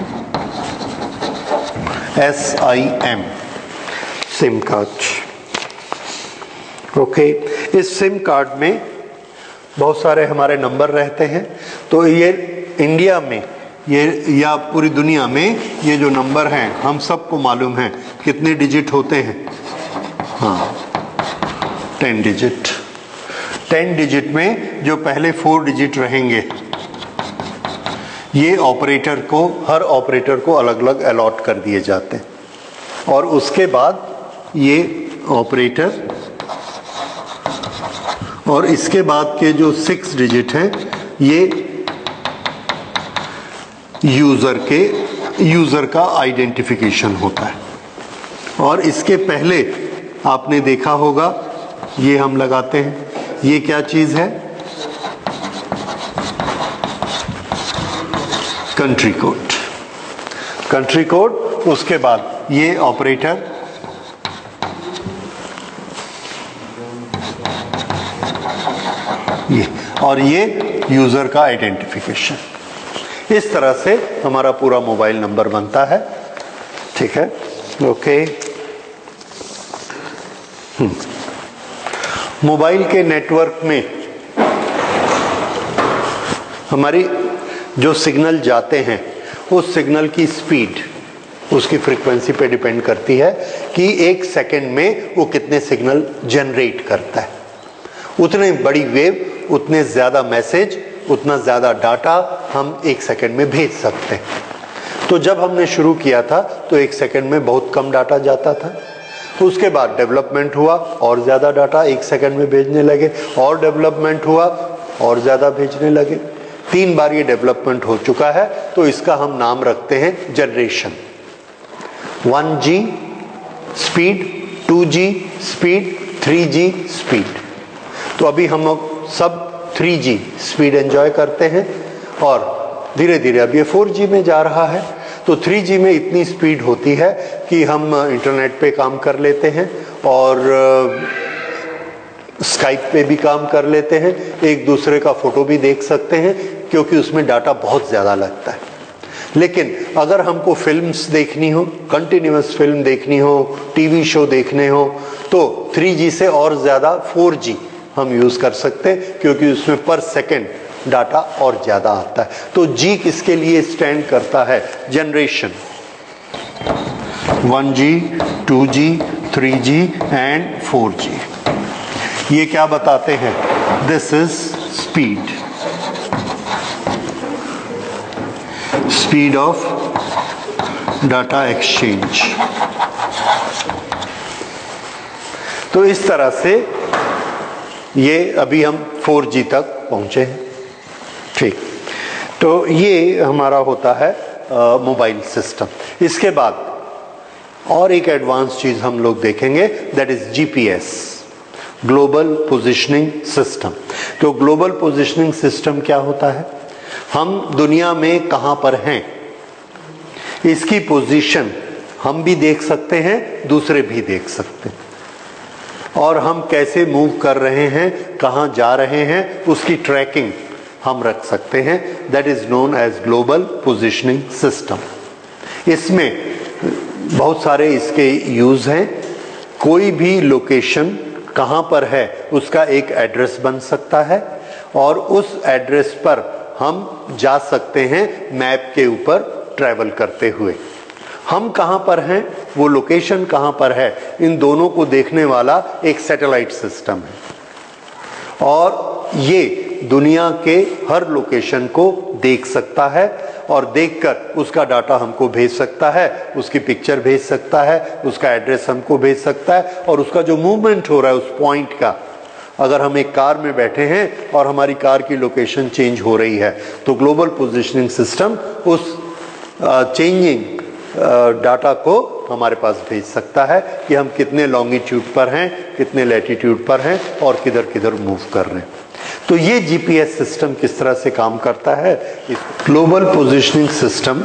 SIM, SIM card. ओके, इस SIM card में बहुत सारे हमारे number रहते हैं। तो ये इंडिया में ये या पूरी दुनिया में ये जो नंबर हैं हम सबको मालूम है कितने डिजिट होते हैं। हाँ, 10 डिजिट। 10 डिजिट में जो पहले 4 डिजिट रहेंगे ये ऑपरेटर को, हर ऑपरेटर को अलग अलग अलॉट कर दिए जाते हैं, और उसके बाद ये ऑपरेटर और इसके बाद के जो 6 डिजिट हैं ये यूजर का आइडेंटिफिकेशन होता है। और इसके पहले आपने देखा होगा ये हम लगाते हैं, ये क्या चीज है, कंट्री कोड। कंट्री कोड, उसके बाद ये ऑपरेटर, ये, और ये यूजर का आइडेंटिफिकेशन। इस तरह से हमारा पूरा मोबाइल नंबर बनता है। ठीक है, ओके। मोबाइल के नेटवर्क में हमारी जो सिग्नल जाते हैं उस सिग्नल की स्पीड उसकी फ्रीक्वेंसी पे डिपेंड करती है कि 1 सेकंड में वो कितने सिग्नल जनरेट करता है। उतनी बड़ी वेव, उतने ज़्यादा मैसेज, उतना ज़्यादा डाटा हम 1 सेकंड में भेज सकते हैं। तो जब हमने शुरू किया था तो 1 सेकंड में बहुत कम डाटा जाता था, उसके बाद डेवलपमेंट हुआ, और ज़्यादा डाटा 1 सेकंड में भेजने लगे, और डेवलपमेंट हुआ, और ज़्यादा भेजने लगे। 3 बार ये डेवलपमेंट हो चुका है, तो इसका हम नाम रखते हैं generation. 1G speed, 2G speed, 3G speed. तो अभी हम लोग सब 3G स्पीड एंजॉय करते हैं, और धीरे धीरे अब ये 4G में जा रहा है। तो 3G में इतनी स्पीड होती है कि हम इंटरनेट पे काम कर लेते हैं, और स्काइप पे भी काम कर लेते हैं, एक दूसरे का फोटो भी देख सकते हैं, क्योंकि उसमें डाटा बहुत ज़्यादा लगता है। लेकिन अगर हमको फिल्म्स देखनी हो, कंटिन्यूअस फिल्म देखनी हो, टीवी शो देखने हो, तो 3G से और ज़्यादा 4G हम यूज़ कर सकते हैं, क्योंकि उसमें पर सेकेंड डाटा और ज़्यादा आता है। तो G किसके लिए स्टैंड करता है? Generation. 1G, 2G, 3G and 4G। ये क्या बताते हैं? This is speed, speed of data exchange. तो इस तरह से ये अभी हम 4G तक पहुंचे हैं। ठीक, तो ये हमारा होता है मोबाइल सिस्टम। इसके बाद और एक एडवांस चीज हम लोग देखेंगे, that is GPS, global positioning system. तो ग्लोबल पोजिशनिंग सिस्टम क्या होता है? हम दुनिया में कहाँ पर हैं, इसकी पोजीशन हम भी देख सकते हैं, दूसरे भी देख सकते हैं, और हम कैसे मूव कर रहे हैं, कहाँ जा रहे हैं, उसकी ट्रैकिंग हम रख सकते हैं। That is known as global positioning system. इसमें बहुत सारे इसके यूज हैं। कोई भी लोकेशन कहाँ पर है उसका एक एड्रेस बन सकता है, और उस एड्रेस पर हम जा सकते हैं मैप के ऊपर ट्रैवल करते हुए। हम कहाँ पर हैं, वो लोकेशन कहाँ पर है, इन दोनों को देखने वाला एक सैटेलाइट सिस्टम है, और ये दुनिया के हर लोकेशन को देख सकता है, और देखकर उसका डाटा हमको भेज सकता है, उसकी पिक्चर भेज सकता है, उसका एड्रेस हमको भेज सकता है, और उसका जो मूवमेंट हो रहा है उस पॉइंट का, अगर हम एक कार में बैठे हैं और हमारी कार की लोकेशन चेंज हो रही है, तो ग्लोबल पोजिशनिंग सिस्टम उस चेंजिंग डाटा को हमारे पास भेज सकता है कि हम कितने लॉन्गिट्यूड पर हैं, कितने लैटिट्यूड पर हैं, और किधर किधर मूव कर रहे हैं। तो ये जीपीएस सिस्टम किस तरह से काम करता है? ग्लोबल पोजिशनिंग सिस्टम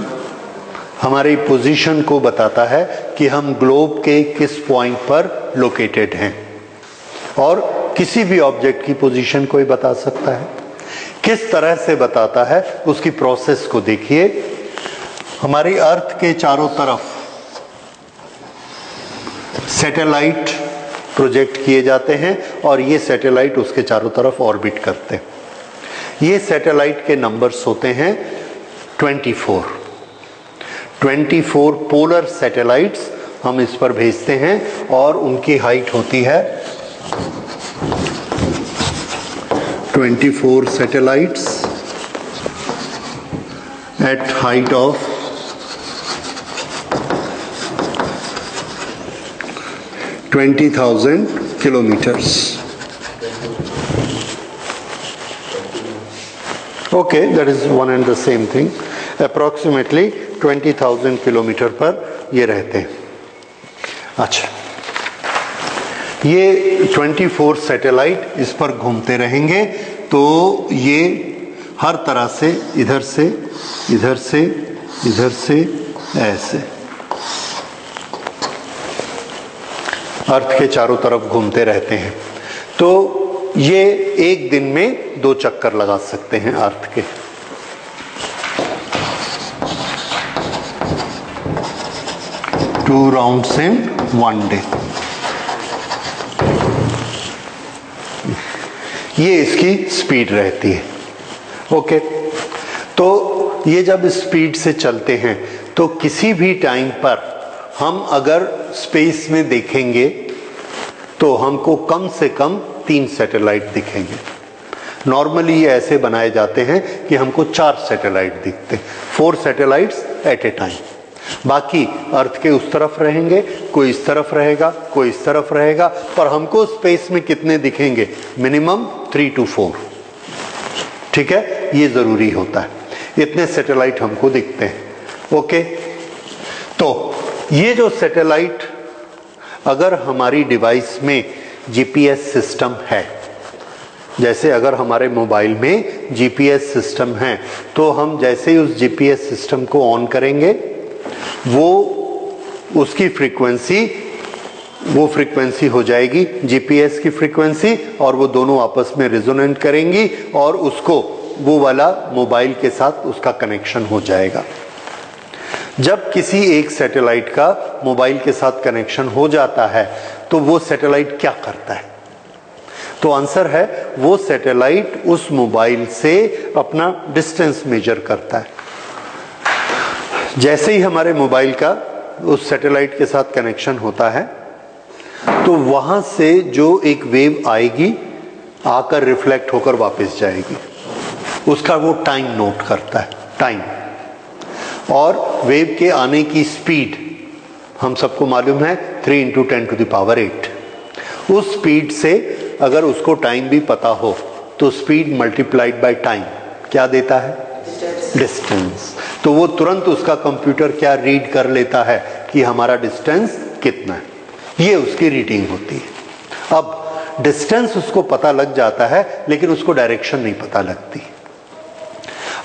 हमारी पोजीशन को बताता है कि हम ग्लोब के किस पॉइंट पर लोकेटेड हैं, और किसी भी ऑब्जेक्ट की पोजीशन को ही बता सकता है। किस तरह से बताता है उसकी प्रोसेस को देखिए। हमारी अर्थ के चारों तरफ सैटेलाइट प्रोजेक्ट किए जाते हैं, और ये सैटेलाइट उसके चारों तरफ ऑर्बिट करते हैं। ये सैटेलाइट के नंबर्स होते हैं 24 पोलर सैटेलाइट्स हम इस पर भेजते हैं, और उनकी हाइट होती है 24 satellites at height of 20,000 kilometers. Okay, that is one and the same thing. Approximately 20,000 kilometre पर ये रहते हैं। अच्छा, ये 24 सैटेलाइट इस पर घूमते रहेंगे, तो ये हर तरह से इधर से इधर से इधर से ऐसे अर्थ के चारों तरफ घूमते रहते हैं। तो ये एक दिन में 2 चक्कर लगा सकते हैं अर्थ के। टू राउंड्स इन 1 डे। ये इसकी स्पीड रहती है। ओके, तो ये जब स्पीड से चलते हैं तो किसी भी टाइम पर हम अगर स्पेस में देखेंगे तो हमको कम से कम 3 सैटेलाइट दिखेंगे। नॉर्मली ये ऐसे बनाए जाते हैं कि हमको 4 सैटेलाइट दिखते हैं, 4 सैटेलाइट्स एट ए टाइम। बाकी अर्थ के उस तरफ रहेंगे, कोई इस तरफ रहेगा, कोई इस तरफ रहेगा, पर हमको स्पेस में कितने दिखेंगे? Minimum 3 to 4। ठीक है, ये जरूरी होता है, इतने सैटेलाइट हमको दिखते हैं। ओके, तो ये जो सैटेलाइट अगर हमारी डिवाइस में जीपीएस सिस्टम है, जैसे अगर हमारे मोबाइल में जीपीएस सिस्टम है, तो हम जैसे ही उस जीपीएस सिस्टम को ऑन करेंगे, वो उसकी फ्रीक्वेंसी, वो फ्रीक्वेंसी हो जाएगी जीपीएस की फ्रीक्वेंसी, और वो दोनों आपस में रेजोनेंट करेंगी और उसको वो वाला मोबाइल के साथ उसका कनेक्शन हो जाएगा। जब किसी एक सैटेलाइट का मोबाइल के साथ कनेक्शन हो जाता है तो वो सैटेलाइट क्या करता है? तो आंसर है, वो सैटेलाइट उस मोबाइल से अपना डिस्टेंस मेजर करता है। जैसे ही हमारे मोबाइल का उस सैटेलाइट के साथ कनेक्शन होता है, तो वहां से जो एक वेव आएगी, आकर रिफ्लेक्ट होकर वापस जाएगी, उसका वो टाइम नोट करता है, टाइम। और वेव के आने की स्पीड हम सबको मालूम है 3 × 10⁸। उस स्पीड से अगर उसको टाइम भी पता हो तो स्पीड मल्टीप्लाइड बाय टाइम क्या देता है? डिस्टेंस। तो वो तुरंत उसका कंप्यूटर क्या रीड कर लेता है कि हमारा डिस्टेंस कितना है, ये उसकी रीडिंग होती है। अब डिस्टेंस उसको पता लग जाता है, लेकिन उसको डायरेक्शन नहीं पता लगती।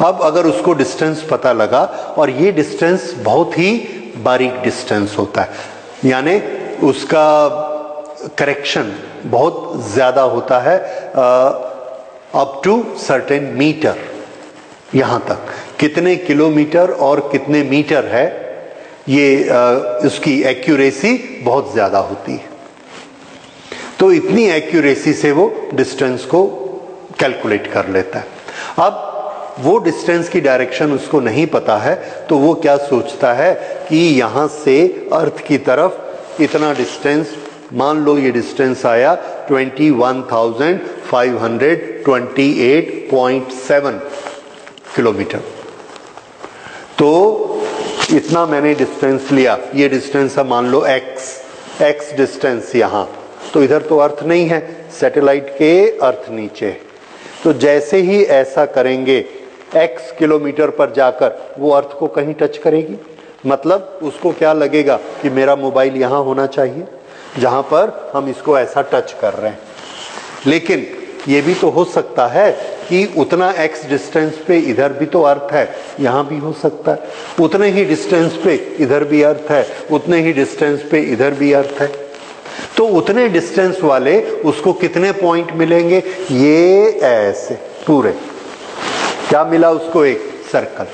अब अगर उसको डिस्टेंस पता लगा, और ये डिस्टेंस बहुत ही बारीक डिस्टेंस होता है, यानी उसका करेक्शन बहुत ज्यादा होता है, अप टू सर्टेन मीटर, यहां तक कितने किलोमीटर और कितने मीटर है, ये उसकी एक्यूरेसी बहुत ज्यादा होती है। तो इतनी एक्यूरेसी से वो डिस्टेंस को कैलकुलेट कर लेता है। अब वो डिस्टेंस की डायरेक्शन उसको नहीं पता है, तो वो क्या सोचता है कि यहां से अर्थ की तरफ इतना डिस्टेंस, मान लो ये डिस्टेंस आया 21,528.7 किलोमीटर। तो इतना मैंने डिस्टेंस लिया, ये डिस्टेंस है मान लो x डिस्टेंस यहां, तो इधर तो अर्थ नहीं है, सैटेलाइट के अर्थ नीचे। तो जैसे ही ऐसा करेंगे, x किलोमीटर पर जाकर वो अर्थ को कहीं टच करेगी, मतलब उसको क्या लगेगा कि मेरा मोबाइल यहां होना चाहिए, जहां पर हम इसको ऐसा टच कर रहे हैं। लेकिन ये भी तो हो सकता है कि उतना x डिस्टेंस पे इधर भी तो अर्थ है, यहां भी हो सकता है, उतने ही डिस्टेंस पे इधर भी अर्थ है, उतने ही डिस्टेंस पे इधर भी अर्थ है। तो उतने डिस्टेंस वाले उसको कितने पॉइंट मिलेंगे? ये ऐसे पूरे, क्या मिला उसको? एक सर्कल।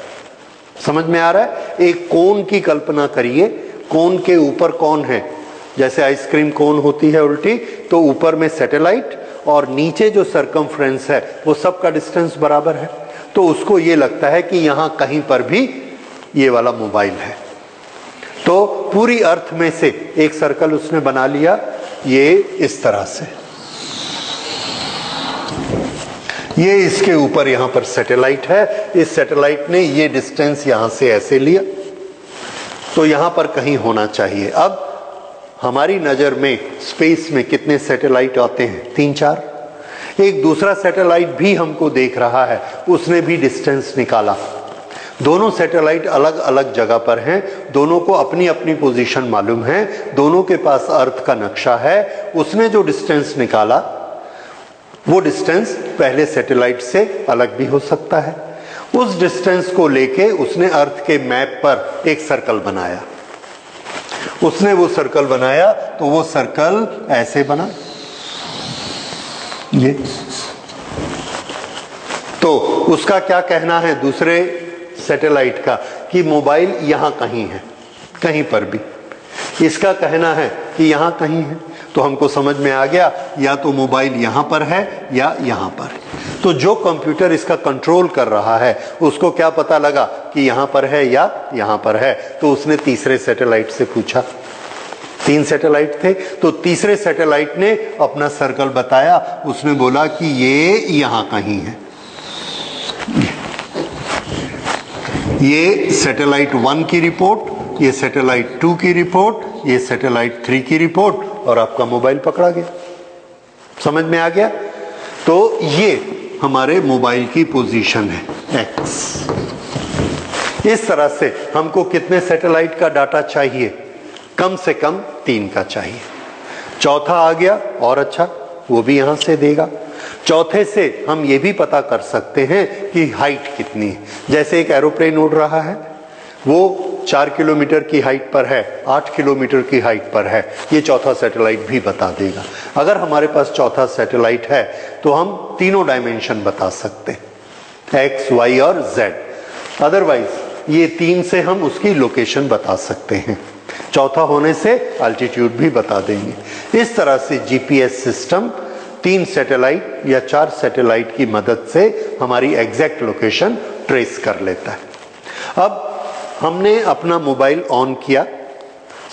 समझ में आ रहा है? एक कोन की कल्पना करिए, कोन के ऊपर कौन है? जैसे आइसक्रीम कोन होती है उल्टी, तो ऊपर में सैटेलाइट और नीचे जो सरकमफ्रेंस है वो सबका डिस्टेंस बराबर है। तो उसको ये लगता है कि यहां कहीं पर भी ये वाला मोबाइल है। तो पूरी अर्थ में से एक सर्कल उसने बना लिया, ये इस तरह से, ये इसके ऊपर यहां पर सैटेलाइट है, इस सैटेलाइट ने ये डिस्टेंस यहां से ऐसे लिया, तो यहां पर कहीं होना चाहिए। अब हमारी नजर में स्पेस में कितने सैटेलाइट आते हैं? 3-4। एक दूसरा सैटेलाइट भी हमको देख रहा है, उसने भी डिस्टेंस निकाला। दोनों सैटेलाइट अलग अलग जगह पर हैं, दोनों को अपनी अपनी पोजीशन मालूम है, दोनों के पास अर्थ का नक्शा है। उसने जो डिस्टेंस निकाला वो डिस्टेंस पहले सैटेलाइट से अलग भी हो सकता है। उस डिस्टेंस को लेके उसने अर्थ के मैप पर एक सर्कल बनाया। उसने वो सर्कल बनाया तो वो सर्कल ऐसे बना, ये। तो उसका क्या कहना है दूसरे सैटेलाइट का कि मोबाइल यहां कहीं है, कहीं पर भी। इसका कहना है कि यहां कहीं है। तो हमको समझ में आ गया, या तो मोबाइल यहां पर है या यहां पर है। तो जो कंप्यूटर इसका कंट्रोल कर रहा है उसको क्या पता लगा कि यहां पर है या यहां पर है। तो उसने तीसरे सैटेलाइट से पूछा, 3 सैटेलाइट थे, तो तीसरे सैटेलाइट ने अपना सर्कल बताया। उसने बोला कि ये यहां कहीं है। ये सैटेलाइट 1 की रिपोर्ट ये सैटेलाइट 2 की रिपोर्ट, ये सैटेलाइट 3 की रिपोर्ट, और आपका मोबाइल पकड़ा गया। समझ में आ गया? तो ये हमारे मोबाइल की पोजीशन है x। इस तरह से हमको कितने सैटेलाइट का डाटा चाहिए? कम से कम 3 का चाहिए। चौथा आ गया और अच्छा, वो भी यहां से देगा। चौथे से हम ये भी पता कर सकते हैं कि हाइट कितनी है। जैसे एक एरोप्लेन उड़ रहा है, वो 4 किलोमीटर की हाइट पर है, 8 किलोमीटर की हाइट पर है, ये चौथा सैटेलाइट भी बता देगा। अगर हमारे पास चौथा सैटेलाइट है तो हम तीनों डायमेंशन बता सकते हैं, एक्स, वाई और जेड। अदरवाइज ये 3 से हम उसकी लोकेशन बता सकते हैं, चौथा होने से अल्टीट्यूड भी बता देंगे। इस तरह से जीपीएस सिस्टम 3 सैटेलाइट या 4 सैटेलाइट की मदद से हमारी एग्जैक्ट लोकेशन ट्रेस कर लेता है। अब हमने अपना मोबाइल ऑन किया,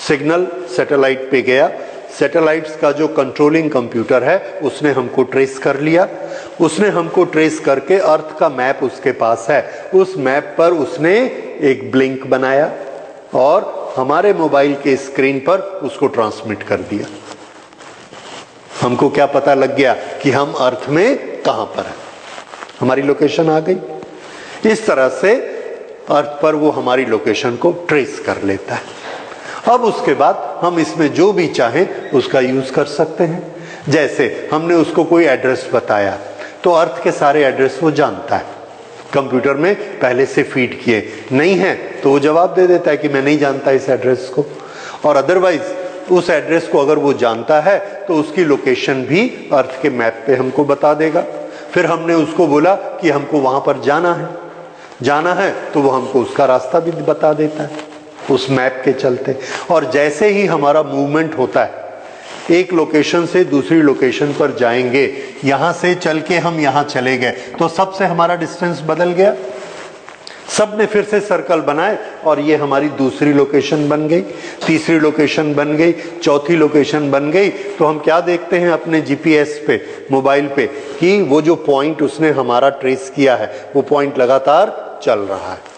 सिग्नल सैटेलाइट पे गया, सैटेलाइट्स का जो कंट्रोलिंग कंप्यूटर है उसने हमको ट्रेस कर लिया। उसने हमको ट्रेस करके अर्थ का मैप उसके पास है, उस मैप पर उसने एक ब्लिंक बनाया और हमारे मोबाइल के स्क्रीन पर उसको ट्रांसमिट कर दिया। हमको क्या पता लग गया कि हम अर्थ में कहां पर हैं, हमारी लोकेशन आ गई। इस तरह से अर्थ पर वो हमारी लोकेशन को ट्रेस कर लेता है। अब उसके बाद हम इसमें जो भी चाहें उसका यूज कर सकते हैं। जैसे हमने उसको कोई एड्रेस बताया तो अर्थ के सारे एड्रेस वो जानता है, कंप्यूटर में पहले से फीड किए, नहीं है तो वो जवाब दे देता है कि मैं नहीं जानता इस एड्रेस को। और अदरवाइज उस एड्रेस को अगर वो जानता है तो उसकी लोकेशन भी अर्थ के मैप पे हमको बता देगा। फिर हमने उसको बोला कि हमको वहां पर जाना है तो वो हमको उसका रास्ता भी बता देता है उस मैप के चलते। और जैसे ही हमारा मूवमेंट होता है, एक लोकेशन से दूसरी लोकेशन पर जाएंगे, यहां से चल के हम यहां चले गए तो सबसे हमारा डिस्टेंस बदल गया, सब ने फिर से सर्कल बनाए और ये हमारी दूसरी लोकेशन बन गई, तीसरी लोकेशन बन गई, चौथी लोकेशन बन गई। तो हम क्या देखते हैं अपने जीपीएस पे, मोबाइल पे, कि वो जो पॉइंट उसने हमारा ट्रेस किया है वो पॉइंट लगातार चल रहा है।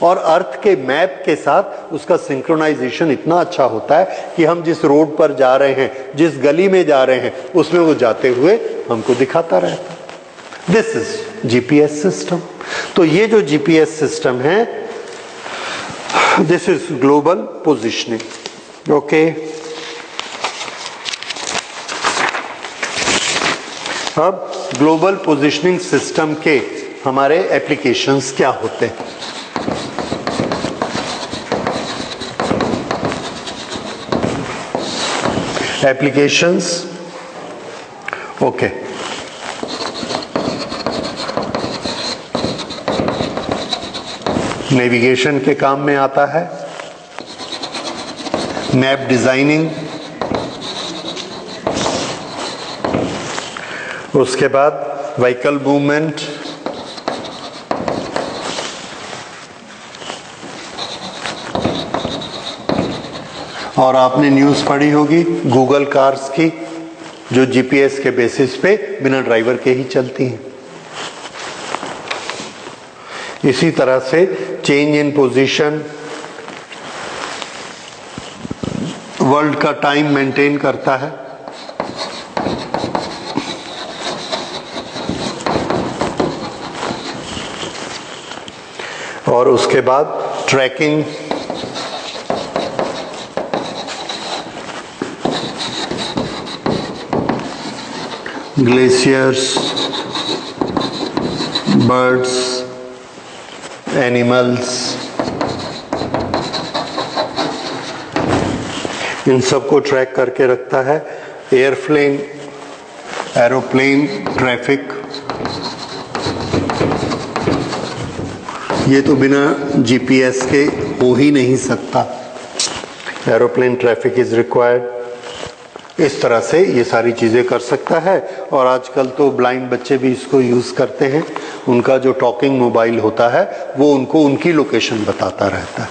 और अर्थ के मैप के साथ उसका सिंक्रोनाइजेशन इतना अच्छा होता है कि हम जिस रोड पर जा रहे हैं, जिस गली में जा रहे हैं, उसमें वो जाते हुए हमको दिखाता रहता है। This is GPS system. तो ये जो जीपीएस सिस्टम है, this is global positioning. Okay, अब ग्लोबल पोजिशनिंग सिस्टम के हमारे एप्लीकेशंस क्या होते हैं? एप्लीकेशंस, ओके, नेविगेशन के काम में आता है, मैप डिजाइनिंग, उसके बाद व्हीकल मूवमेंट, और आपने न्यूज़ पढ़ी होगी गूगल कार्स की, जो जीपीएस के बेसिस पे बिना ड्राइवर के ही चलती हैं। इसी तरह से चेंज इन पोजीशन, वर्ल्ड का टाइम मेंटेन करता है। और उसके बाद ट्रैकिंग, ग्लेशियर्स, बर्ड्स, एनिमल्स, इन सबको ट्रैक करके रखता है। एयरप्लेन, एरोप्लेन ट्रैफिक, ये तो बिना जीपीएस के हो ही नहीं सकता। Aeroplane traffic is required. इस तरह से ये सारी चीज़ें कर सकता है। और आजकल तो ब्लाइंड बच्चे भी इसको यूज़ करते हैं। उनका जो टॉकिंग मोबाइल होता है वो उनको उनकी लोकेशन बताता रहता है।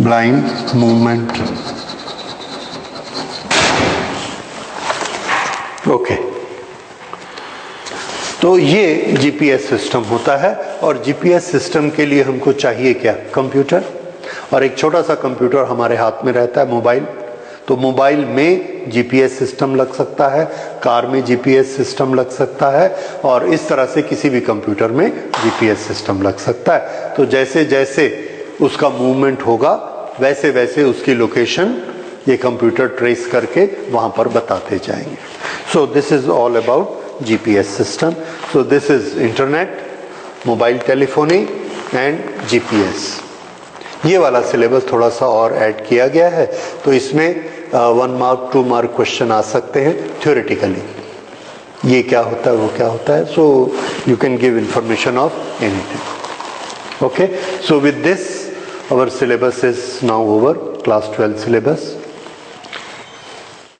Blind movement, okay. तो ये जीपीएस सिस्टम होता है और जीपीएस सिस्टम के लिए हमको चाहिए क्या? कंप्यूटर। और एक छोटा सा कंप्यूटर हमारे हाथ में रहता है, मोबाइल। तो मोबाइल में जीपीएस सिस्टम लग सकता है, कार में जीपीएस सिस्टम लग सकता है और इस तरह से किसी भी कंप्यूटर में जीपीएस सिस्टम लग सकता है। तो जैसे जैसे उसका मूवमेंट होगा वैसे वैसे उसकी लोकेशन ये कंप्यूटर ट्रेस करके वहाँ पर बताते जाएंगे। सो this is all about GPS system. So this is internet, mobile telephony and GPS। ये वाला सिलेबस थोड़ा सा और ऐड किया गया है, तो इसमें 1 मार्क 2 मार्क क्वेश्चन आ सकते हैं थ्योरेटिकली। ये क्या होता है, वो क्या होता है, so you can give information of anything. Okay, so with this our syllabus is now over, class 12 syllabus.